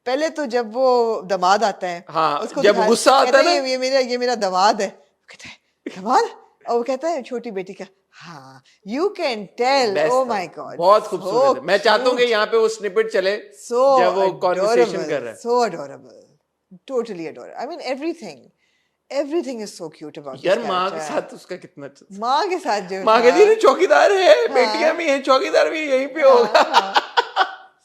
पहले तो जब वो दामाद आता है, हाँ, उसको जब दिखा- गुस्सा आता कहता है ना, ये मेरा दामाद है। कहता है दामाद, और वो कहता है छोटी बेटी का। हाँ, यू कैन टेल। Best ओ था। माय गॉड, बहुत खूबसूरत है। मैं चाहता हूँ कि यहाँ पे वो स्निपेट चले so जब वो कॉन्वर्सेशन कर रहा है। so adorable, totally adorable. I mean everything is so cute about यार this माँ के character. साथ उसका कितना अच्छा था। माँ के साथ जो माँ था, कहती है चौकीदार है, बेटियां भी हैं, चौकीदार भी यहीं पे होगा।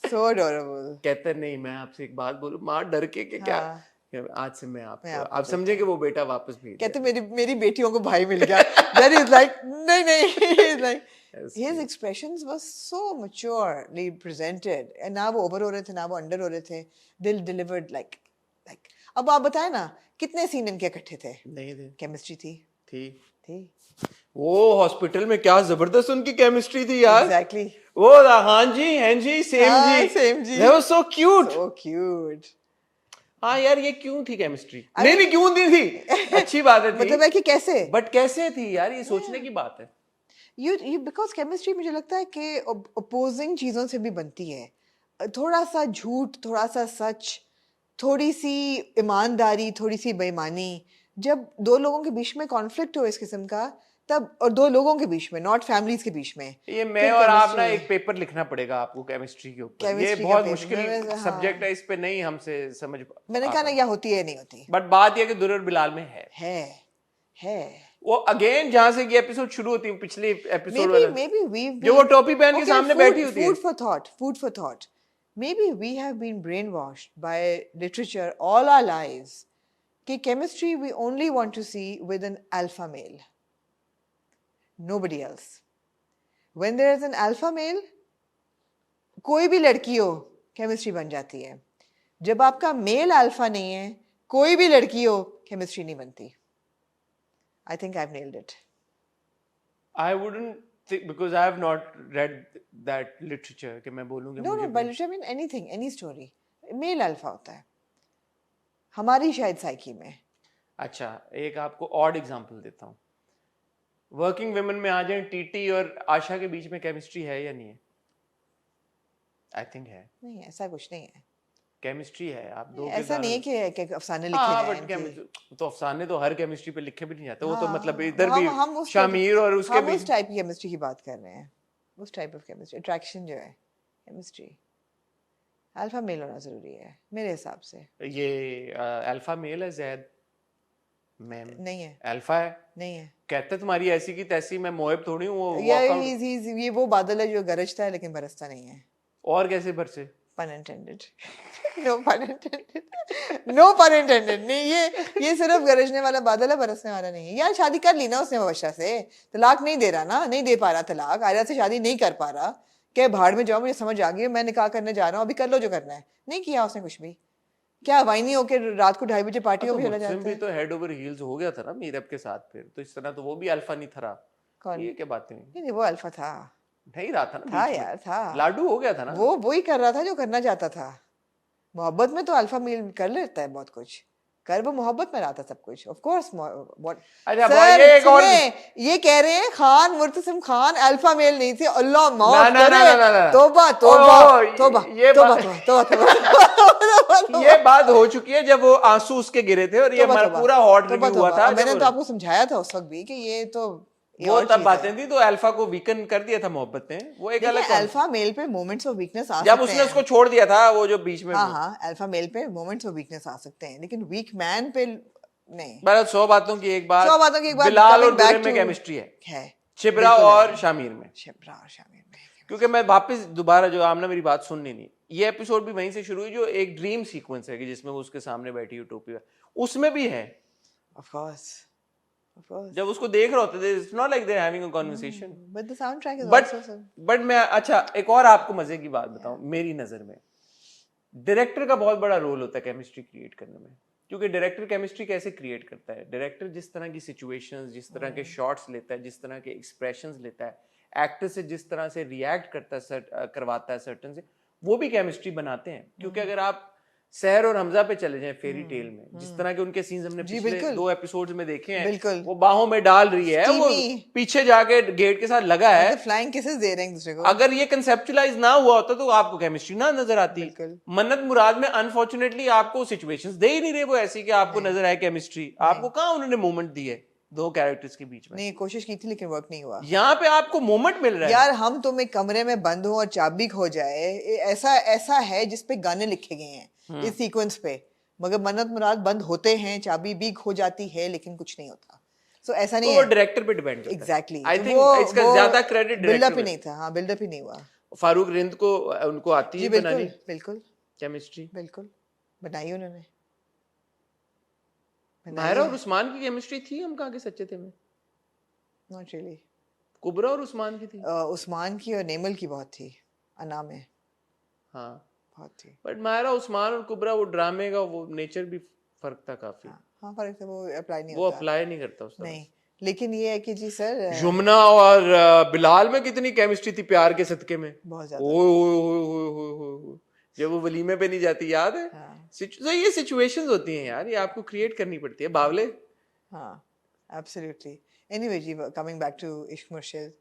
so adorable. कहते नहीं, मैं आपसे एक बात बोलूं, माँ डर के कि क्या हाँ। आज से मैं आपको, आपको आप समझे कि वो बेटा वापस भेज कहते मेरी बेटियों को भाई मिल गया। That is like नहीं he's like Yes, his expressions were so maturely presented and ना वो ओवर हो रहे थे ना वो अंडर हो रहे थे। They delivered like अब आप बताएं ना कितने सीन इनके इकट्ठे थे। नहीं थे, केमिस्ट्री थी वो हॉस्पिटल में क्या जबरदस्त उनकी केमिस्ट्री थी यार। exactly वो हाँ जी सेम हाँ, जी same ji. They were so cute. so cute हाँ यार ये क्यों थी केमिस्ट्री, नहीं क्यों दी थी, अच्छी बात है मतलब है कि कैसे, बट कैसे थी यार, ये सोचने की बात है। you बिकॉज केमिस्ट्री मुझे लगता है कि अपोजिंग चीजों से भी बनती है, थोड़ा सा झूठ, थोड़ा सा सच, थोड़ी सी ईमानदारी, थोड़ी सी बेईमानी, जब दो लोगों के बीच में कॉन्फ्लिक्ट हो इस किस्म का, तब, और दो लोगों के बीच में, नॉट फैमिलीज के बीच में, ये मैं और आप ना एक पेपर लिखना पड़ेगा आपको केमिस्ट्री के ऊपर, ये बहुत मुश्किल सब्जेक्ट है, इस पे नहीं हमसे समझ, मैंने कहा ना या होती है नहीं होती, बट बात ये कि दुर्र और बिलाल में है वो अगेन जहां से ये एपिसोड शुरू होती है, पिछले एपिसोड maybe जो वो टोपी पहन के सामने बैठी होती है, food for thought, maybe we have been brainwashed by literature all our lives कि chemistry we only want to see with an alpha male, nobody else. When there is an alpha male, कोई भी लड़की हो chemistry बन जाती है, जब आपका मेल अल्फा नहीं है, कोई भी लड़की हो केमिस्ट्री नहीं बनती। I think I've nailed it. I wouldn't think, because I have not read that literature कि मैं बोलूँगा No, by literature I mean anything, any story. Male alpha होता है हमारी शायद साइकी में। अच्छा, एक आपको ऑड एग्जांपल देता हूँ, वर्किंग वुमेन में आ जाए, टीटी और आशा के बीच में केमिस्ट्री है या नहीं है? आई थिंक है। नहीं, ऐसा कुछ नहीं है, केमिस्ट्री है, आप दो ऐसा नहीं है कि अफसाने लिखे गए हैं, तो अफसाने तो हर केमिस्ट्री पे लिखे भी नहीं जाते, वो तो मतलब इधर भी शामीर और उसके भी उस टाइप की केमिस्ट्री की बात कर रहे हैं, उस टाइप ऑफ केमिस्ट्री, अट्रैक्शन जो है केमिस्ट्री, अल्फा मेल होना जरूरी है मेरे हिसाब से। ये अल्फा मेल है ज़ैद मैम? नहीं है, अल्फा है, नहीं है, कहते तुम्हारी ऐसी की तैसी, मैं मोहिब थोड़ी हूँ, वो ये वो बादल है जो गरजता है लेकिन बरसता नहीं है। और कैसे बरसे? Pun intended. No pun intended. No pun intended. नहीं, ये सिर्फ गरजने वाला बादल है, बरसने वाला नहीं है। यार शादी कर ली ना उसने बशा से, तलाक नहीं दे रहा ना, नहीं दे पा रहा तलाक, आयरा से शादी नहीं कर पा रहा, क्या भाड़ में जाओ, मुझे समझ आ गई, मैं निकाह करने जा रहा हूँ, अभी कर लो जो करना है। नहीं किया उसने कुछ भी, क्या वाइनी होके रात को 2:30 बजे पार्टी हो चला जाता है। भी तो हेड ओवर हील्स हो गया था ना मीरब के साथ, फिर तो इस तरह तो वो भी अल्फा नहीं था। कौन? ये क्या बातें? नहीं, वो अल्फा था, नहीं रहा था ना, था यार, था, लाडू हो गया था ना, वो ही कर रहा था जो करना चाहता था। मोहब्बत में तो अल्फा मेल कर लेता है बहुत कुछ, कर वो मोहब्बत में रहा था सब कुछ, ऑफ कोर्स। ये कह रहे हैं खान मुर्तसिम खान अल्फा मेल नहीं थे, अल्लाह माफ करे, तौबा तौबा तौबा, ये बात हो चुकी है जब वो आंसू उसके गिरे थे और ये पूरा हॉट रिव्यू हुआ था। मैंने तो आपको समझाया था उस वक्त भी कि ये तो वो तब बातें थी, तो अल्फा को वीकन कर दिया था मोहब्बत ने, वो एक अलग अल्फा मेल पे मोमेंट्स ऑफ वीकनेस आ सकते हैं, जब उसने उसको छोड़ दिया था वो जो बीच में। हाँ, अल्फा मेल पे मोमेंट्स ऑफ वीकनेस आ सकते हैं, लेकिन वीक मैन पे नहीं। 100 बातों की एक बात, बिलाल और दुर्र में केमिस्ट्री है, शिप्रा और शामीर में, क्योंकि मैं वापस दोबारा, जो आमना मेरी बात सुननी नहीं, ये एपिसोड भी वहीं से शुरू हुई जो एक ड्रीम सीक्वेंस है कि जिसमें वो उसके सामने बैठी हुई टोपी, उसमें भी है ऑफ कोर्स। जब उसको देख रहे होते थे, it's not like they are having a conversation, but the soundtrack is also. But मैं, अच्छा एक और आपको मजे की बात बताऊं, मेरी नजर में डायरेक्टर का बहुत बड़ा रोल होता है केमिस्ट्री क्रिएट करने में, क्योंकि डायरेक्टर केमिस्ट्री कैसे क्रिएट करता है, डायरेक्टर जिस तरह की सिचुएशंस, जिस तरह के शॉट्स लेता है, जिस तरह के एक्सप्रेशंस लेता है, एक्टर से जिस तरह से रिएक्ट करता है, करवाता है सर्टन से, वो भी केमिस्ट्री बनाते हैं। क्योंकि अगर आप सहर और हमजा पे चले जाएं फेरी टेल में, जिस तरह के उनके सीन्स हमने पिछले 2 एपिसोड्स में देखे हैं, वो बाहों में डाल रही है, वो पीछे जाके गेट के साथ लगा है, फ्लाइंग किसेस दे रहे हैं दूसरे को। अगर ये कंसेप्चुअलाइज ना हुआ होता तो आपको केमिस्ट्री ना नजर आती। मन्नत मुराद में अनफॉर्चुनेटली आपको सिचुएशंस दे ही नहीं रहे वो ऐसी कि आपको नजर आए केमिस्ट्री, आपको कहाँ उन्होंने मोमेंट दिए दो कैरेक्टर्स के बीच में। नहीं, कोशिश की थी लेकिन वर्क नहीं हुआ। यहाँ पे आपको मोमेंट मिल रहा है यार, हम तुम एक कमरे में बंद हो और चाबी खो जाए, ऐसा है जिसपे गाने लिखे गए हैं इस सीक्वेंस पे, मगर मन्नत मुराद बंद होते हैं, चाबी भी खो जाती है, लेकिन कुछ नहीं होता। सो ऐसा नहीं है, वो डायरेक्टर पे डिपेंड करता है। एग्जैक्टली, आई थिंक इसका ज्यादा क्रेडिट बिल्डअप ही नहीं था। हाँ, बिल्डअप ही नहीं हुआ। फारूक रिंद को उनको आती है बनानी, बिल्कुल केमिस्ट्री, बिल्कुल बनाई उन्होंने। मायरा और उस्मान की केमिस्ट्री थी, हम कहाँ के सच्चे थे में, नॉट रियली। कुबरा और उस्मान की थी, उस्मान की और नेमल की बहुत थी, अना में हाँ बहुत थी। बट मायरा, उस्मान और कुबरा, वो ड्रामे का वो नेचर भी फर्क था काफी। हाँ, फर्क था, वो अप्लाई नहीं वो अप्लाई नहीं करता उसका। नहीं, लेकिन ये है कि जी सर, जुमना और बिलाल में कितनी केमिस्ट्री थी प्यार के सदके में, बहुत ज्यादा। ओए जब वो वलीमे पे नहीं जाती, याद है? तो ये सिचुएशंस होती हैं यार, ये आपको क्रिएट करनी पड़ती है बावले. हाँ, absolutely. Anyway, Jeeva, coming back to Ishq Murshid,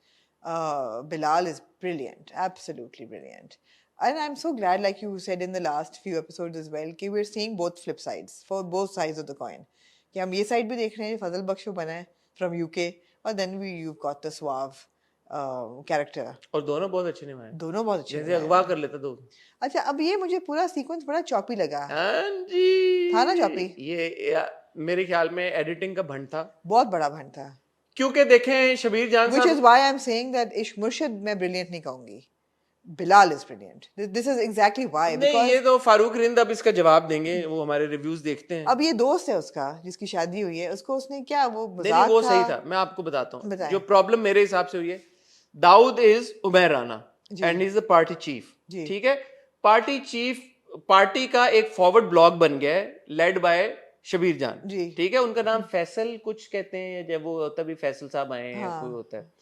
Bilal is brilliant, absolutely brilliant. And I'm so glad, like you said in the last few episodes as well, कि we're seeing both flip sides, for both sides of the coin. कि हम ये side भी देख रहे हैं, फजल बख्श बना है from UK, और then you've got the suave character. और दोनों बहुत अच्छे निभाए. दोनों बहुत अच्छे जैसे अगवा कर लेता दो. अच्छा, अब ये मुझे पूरा सीक्वेंस बड़ा चॉपी लगा. हाँ जी. था ना चॉपी? ये मेरे ख्याल में एडिटिंग का भंड था. बहुत बड़ा भंड था. क्योंकि देखें शबीर जान साहब. Which is why I'm saying that इश्क मुर्शिद मैं brilliant नहीं कहूँगी. Bilal is brilliant. This is exactly why. नहीं, ये तो फारूक रिंद अब इसका जवाब देंगे, वो हमारे रिव्यूज देखते हैं. अब ये दोस्त है उसका जिसकी शादी हुई है, उसको उसने क्या वो मजाक था. वो सही था. मैं आपको बताता हूँ जो प्रॉब्लम मेरे हिसाब से हुई है. Daud is Umair Rana and he is the party chief. ठीक है, पार्टी चीफ पार्टी का एक फॉरवर्ड ब्लॉग बन गया है लेड बाय शबीर जान. ठीक है, उनका नाम फैसल कुछ कहते हैं, जब वो तभी फैसल साहब आए हैं. कोई होता है,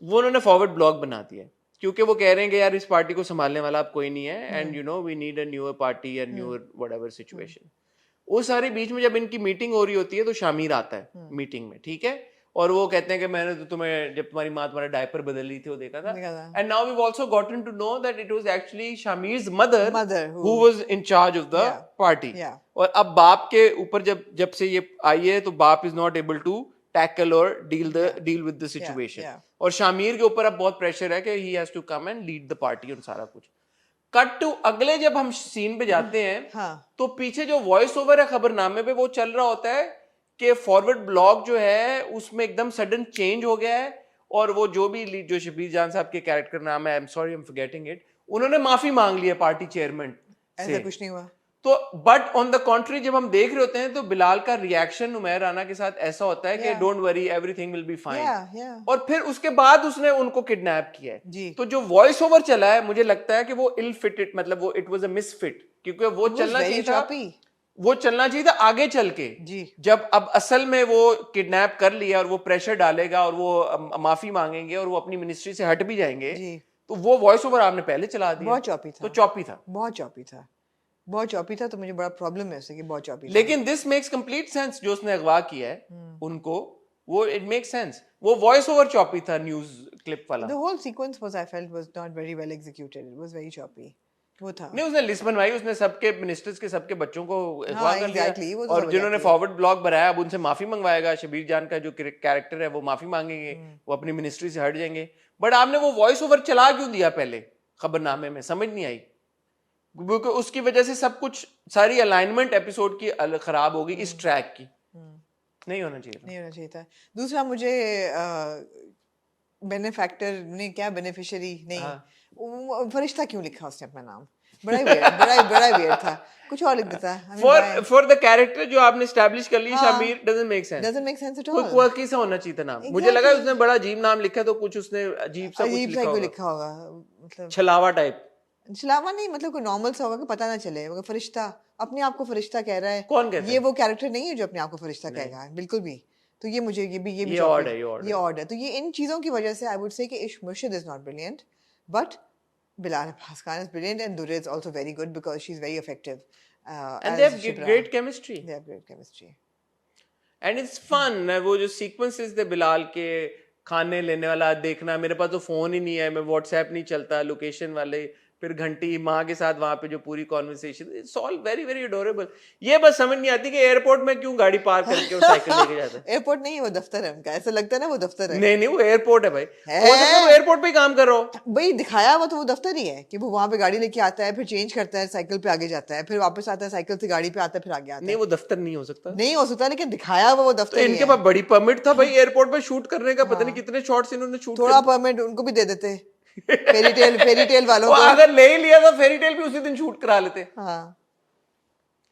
वो उन्होंने फॉरवर्ड ब्लॉग बना दिया क्योंकि वो कह रहे हैं कि यार इस पार्टी को संभालने वाला अब कोई नहीं है and you know we need a newer party and newer whatever situation. वो सारे बीच में जब इनकी मीटिंग हो रही होती है तो शामिर आता है मीटिंग में. ठीक है, और वो कहते हैं कि मैंने तो तुम्हें जब तुम्हारी माँ तुम्हारा डायपर बदल रही थी वो देखा था. And now we have also gotten to know that it was actually Shamir's mother who was in charge of the party. और अब बाप के ऊपर जब से ये आई है तो बाप is not able to tackle और डील विद द सिचुएशन. और शामिर के ऊपर अब बहुत प्रेशर है कि he has to come and lead the party और सारा कुछ. कट टू अगले जब हम सीन पे जाते हैं तो पीछे जो वॉइस ओवर है खबरनामे पे वो चल रहा होता है कि फॉरवर्ड ब्लॉग जो है उसमें एकदम सडन चेंज हो गया है. और वो जो शबीर जान साहब के कैरेक्टर नाम है, आई am sorry I am forgetting it, उन्होंने माफी मांग ली है पार्टी चेयरमैन से. ऐसा कुछ नहीं हुआ. तो बट ऑन द कॉन्ट्री जब हम देख रहे होते हैं तो बिलाल का रिएक्शन उमैर राना के साथ ऐसा होता है कि don't worry everything will be fine. और फिर उसके बाद उसने उनको किडनैप किया है. तो जो वॉइस ओवर चला है मुझे लगता है कि वो इल फिटेड, मतलब वो इट वाज अ मिसफिट, क्योंकि वो चलना चाहिए था आगे चल के. जब अब असल में वो किडनैप कर लिया और वो प्रेशर डालेगा और वो माफी मांगेंगे और वो अपनी मिनिस्ट्री से हट भी जाएंगे तो वो वॉइस ओवर आपने पहले चला दिया. बहुत चॉपी था. तो चॉपी था, बहुत चॉपी था. तो मुझे बड़ा प्रॉब्लम है उससे कि बहुत चॉपी. लेकिन दिस मेक्स कंप्लीट सेंस. जो उसने अगवा किया है उनको, वो इट मेक्स सेंस. वो वॉइस ओवर चॉपी था न्यूज़ क्लिप वाला. The whole sequence was I felt was not very well executed. It was very choppy. वो था नहीं, उसने लिस्ट बनवाई, उसने सबके मिनिस्टर्स के सबके बच्चों को अगवा कर लिया. और जिन्होंने फॉरवर्ड ब्लॉग बनाया अब उनसे माफी मंगवाएगा. शबीर जान का जो कैरेक्टर है वो माफी मांगेंगे, वो अपनी मिनिस्ट्री से हट जाएंगे. बट आपने वो वॉइस ओवर चला क्यों दिया पहले खबरनामे में, समझ नहीं आई. क्योंकि उसकी वजह से सब कुछ, सारी अलाइनमेंट एपिसोड की खराब होगी इस ट्रैक की. नहीं होना चाहिए था. दूसरा मुझे बेनिफैक्टर नहीं, क्या बेनिफिशियरी नहीं, फरिश्ता क्यों लिखा उसने अपना नाम? बड़ा वियर्ड था. कुछ और लिख देता. फॉर द कैरेक्टर जो आपने एस्टैब्लिश कर ली Shamir, doesn't make sense at all. कोई क्वर्की सा होना चाहिए था नाम. मुझे लगा उसने बड़ा अजीब नाम लिखा तो कुछ उसने अजीब सा कुछ लिखा होगा, मतलब छलावा टाइप. छलावा नहीं, मतलब कोई नॉर्मल सा होगा कि पता ना चले. मगर फरिश्ता, अपने आप को फरिश्ता कह रहा है. कौन कहता है? ये वो कैरेक्टर नहीं है जो अपने आप को फरिश्ता कहेगा, बिल्कुल भी. तो ये मुझे ये ऑड है. तो ये इन चीजों की वजह से आई वुड से कि इश्क मुर्शिद is not brilliant, but Bilal Abbas Khan is brilliant and Durra is also very good because she's very effective. And they have great chemistry. And it's fun. वो जो sequences थे बिलाल के खाने लेने वाला देखना, मेरे पास तो फोन ही नहीं है, मैं व्हाट्सएप नहीं चलता, लोकेशन वाले, फिर घंटी माँ के साथ वहां पे जो पूरी conversation, it's all very very adorable. ये बस समझ नहीं आती कि एयरपोर्ट में क्यों गाड़ी पार्क करके वो साइकिल लेके जाता है. एयरपोर्ट नहीं, वो दफ्तर है उनका. ऐसा लगता है ना वो दफ्तर है. नहीं वो एयरपोर्ट है भाई. हो सकता है वो एयरपोर्ट पे ही काम कर रहा हो भाई. दिखाया हुआ तो वो दफ्तर ही है कि वो वहां पे गाड़ी लेके आता है, फिर चेंज करता है, साइकिल पे आगे जाता है, फिर वापस आता है, साइकिल से गाड़ी पे आता है, फिर आगे आता है. नहीं, वो दफ्तर नहीं हो सकता, लेकिन दिखाया हुआ वो दफ्तर. इनके पास बड़ी परमिट था भाई एयरपोर्ट पे शूट करने का. पता नहीं कितने शॉट्स इन्होंने शूट. थोड़ा परमिट उनको भी दे देते फेरी टेल वालों को. अगर ले ही लिया तो फेरी टेल भी उसी दिन शूट करा लेते. हाँ.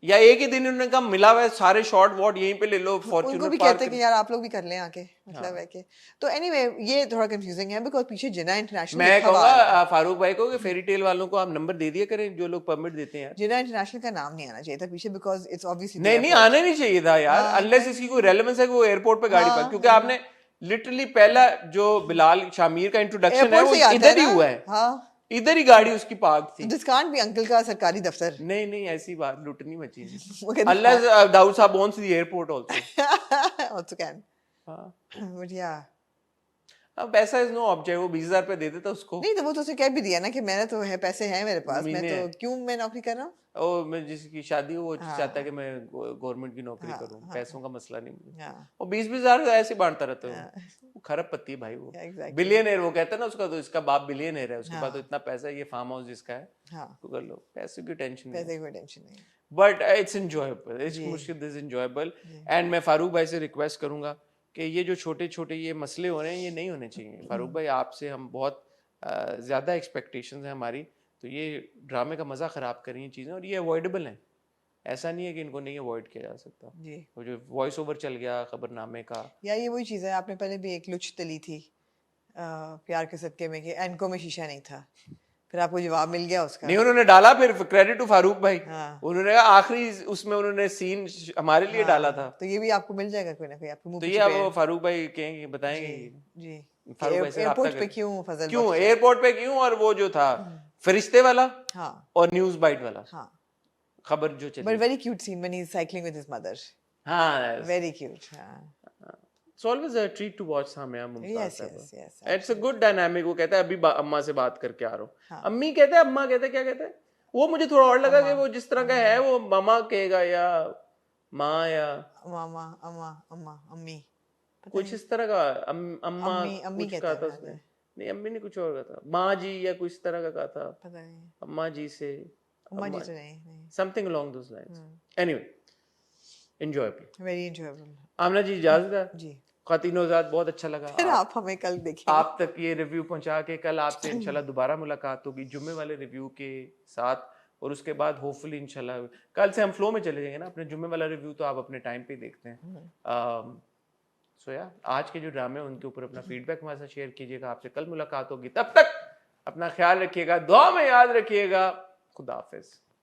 या एक ही दिन उन्होंने कहा मिला हुआ है सारे शॉट वॉट यहीं पे ले लो. फॉर्च्यूनर उनको भी कहते कि यार आप लोग भी कर लें आके, मतलब है कि. तो एनीवे ये थोड़ा कंफ्यूजिंग है बिकॉज़ पीछे जिन्ना इंटरनेशनल. मैं कहूंगा फारूक भाई को कि फेरी टेल वालों को आप नंबर दे दिया करें जो लोग परमिट देते हैं. जिन्ना इंटरनेशनल का नाम नहीं आना चाहिए था पीछे बिकॉज़ इट्स ऑब्वियसली. नहीं आना नहीं चाहिए था यार, अनलेस इसकी कोई रेलेवेंस है कि वो एयरपोर्ट पे गाड़ी पर. क्योंकि आपने लिटरली पहला जो बिलाल शामिर का इंट्रोडक्शन है वो इधर ही हुआ है. इधर ही गाड़ी उसकी पार्क थी। दिस कांट बी अंकल का सरकारी दफ्तर। नहीं नहीं, ऐसी बात लुटनी मची वो कहते अल्लाह दाऊद साहब owns the airport also। also can हाँ, but yeah अब पैसा इज नो ऑब्जेक्ट, वो 20,000 रुपए दे देता उसको। नहीं तो वो तो उसे कह भी दिया ना कि मैंने तो है, पैसे हैं मेरे पास, मैं महीने तो क्यों मैं नौकरी कर रहा हूँ। ओ, मैं जिसकी शादी हो वो हाँ। चाहता है कि मैं गवर्नमेंट की नौकरी हाँ, करूं, हाँ, पैसों का मसला नहीं मुझे। हाँ, वो 20,000 ऐसे बांटता रहता है हाँ, वो खरब पत्ती है भाई वो। exactly। बिलियनर वो कहता है ना उसका, तो इसका बाप बिलियनर है, उसके हाँ। पास तो इतना पैसा है, ये फार्म हाउस जिसका है हाँ, तो कर लो, पैसे की टेंशन नहीं। पैसे की कोई टेंशन नहीं। बट इट्स एंजॉयबल, इट्स जी। मुश्किल, दिस एंजॉयबल। एंड मैं फारूक भाई से रिक्वेस्ट करूंगा कि ये जो छोटे छोटे ये मसले हो रहे हैं ये नहीं होने चाहिए। फारूक भाई आपसे हम बहुत ज़्यादा एक्सपेक्टेशंस हैं हमारी, तो ये ड्रामे का मज़ा ख़राब करें ये चीज़ें, और ये अवॉइडेबल हैं, ऐसा नहीं है कि इनको नहीं अवॉइड किया जा सकता। जी, वो जो वॉइस ओवर चल गया खबरनामे का, या ये वही चीज़ है, आपने पहले भी एक लुच तली थी प्यार के सदके में कि एनको में शीशा नहीं था, फिर आपको जवाब मिल गया उसका। नहीं उन्होंने डाला, फिर क्रेडिट टू फारूक भाई, हाँ। उन्होंने आखिरी उसमें उन्होंने सीन हमारे लिए डाला था, तो ये भी आपको मिल जाएगा कोई ना कोई आपके मुंह तो पे ये अब छुपे। वो फारूक भाई कहेंगे, बताएंगे जी फारूक भाई से राब्ता एयरपोर्ट पे करें। क्यों फजल क्यों बख्श? एयरपोर्ट पे क्यों, और वो जो था फरिश्ते वाला हाँ और न्यूज बाइट वाला हाँ, खबर जो बट चली, very cute scene when he is cycling with his mother, हाँ वेरी क्यूट। हाँ it's always a treat to watch Samiya Mumtaz yes साहब। Yes yes, it's a good dynamic. वो कहता है अभी अम्मा से बात करके आ रहा हूँ, हाँ। अम्मी कहता है, अम्मा कहता है, क्या कहता है वो, मुझे थोड़ा और लगा कि वो जिस तरह का है वो मामा कहेगा या माँ या मामा अम्मा अम्मा अम्मी, कुछ इस तरह का, अम्मा अम्मी कुछ कहता कहा है था वहाँ उसने, पे। नहीं अम्मी ने कुछ और कहा था, माँ जी या कुछ इस तरह का कहा था, पता नहीं, अम्मा जी से अम्मा जी तो नहीं, something along those lines. Anyway enjoyable. Very enjoyable. Amna ji इजाजत है, जी, खातिनोजात बहुत अच्छा लगा। फिर आप हमें कल देखेंगे। आप तक ये रिव्यू पहुंचा के कल आपसे इंशाल्लाह दोबारा मुलाकात होगी जुम्मे वाले रिव्यू के साथ, और उसके बाद होपफुली इंशाल्लाह कल से हम फ्लो में चले जाएंगे ना। अपने जुम्मे वाला रिव्यू तो आप अपने टाइम पे देखते हैं। सो या आज के जो ड्रामे हैं उनके ऊपर अपना फीडबैक हमारे साथ शेयर कीजिएगा। आपसे कल मुलाकात होगी, तब तक अपना ख्याल रखिएगा, दुआ में याद रखिएगा। खुदा हाफिज।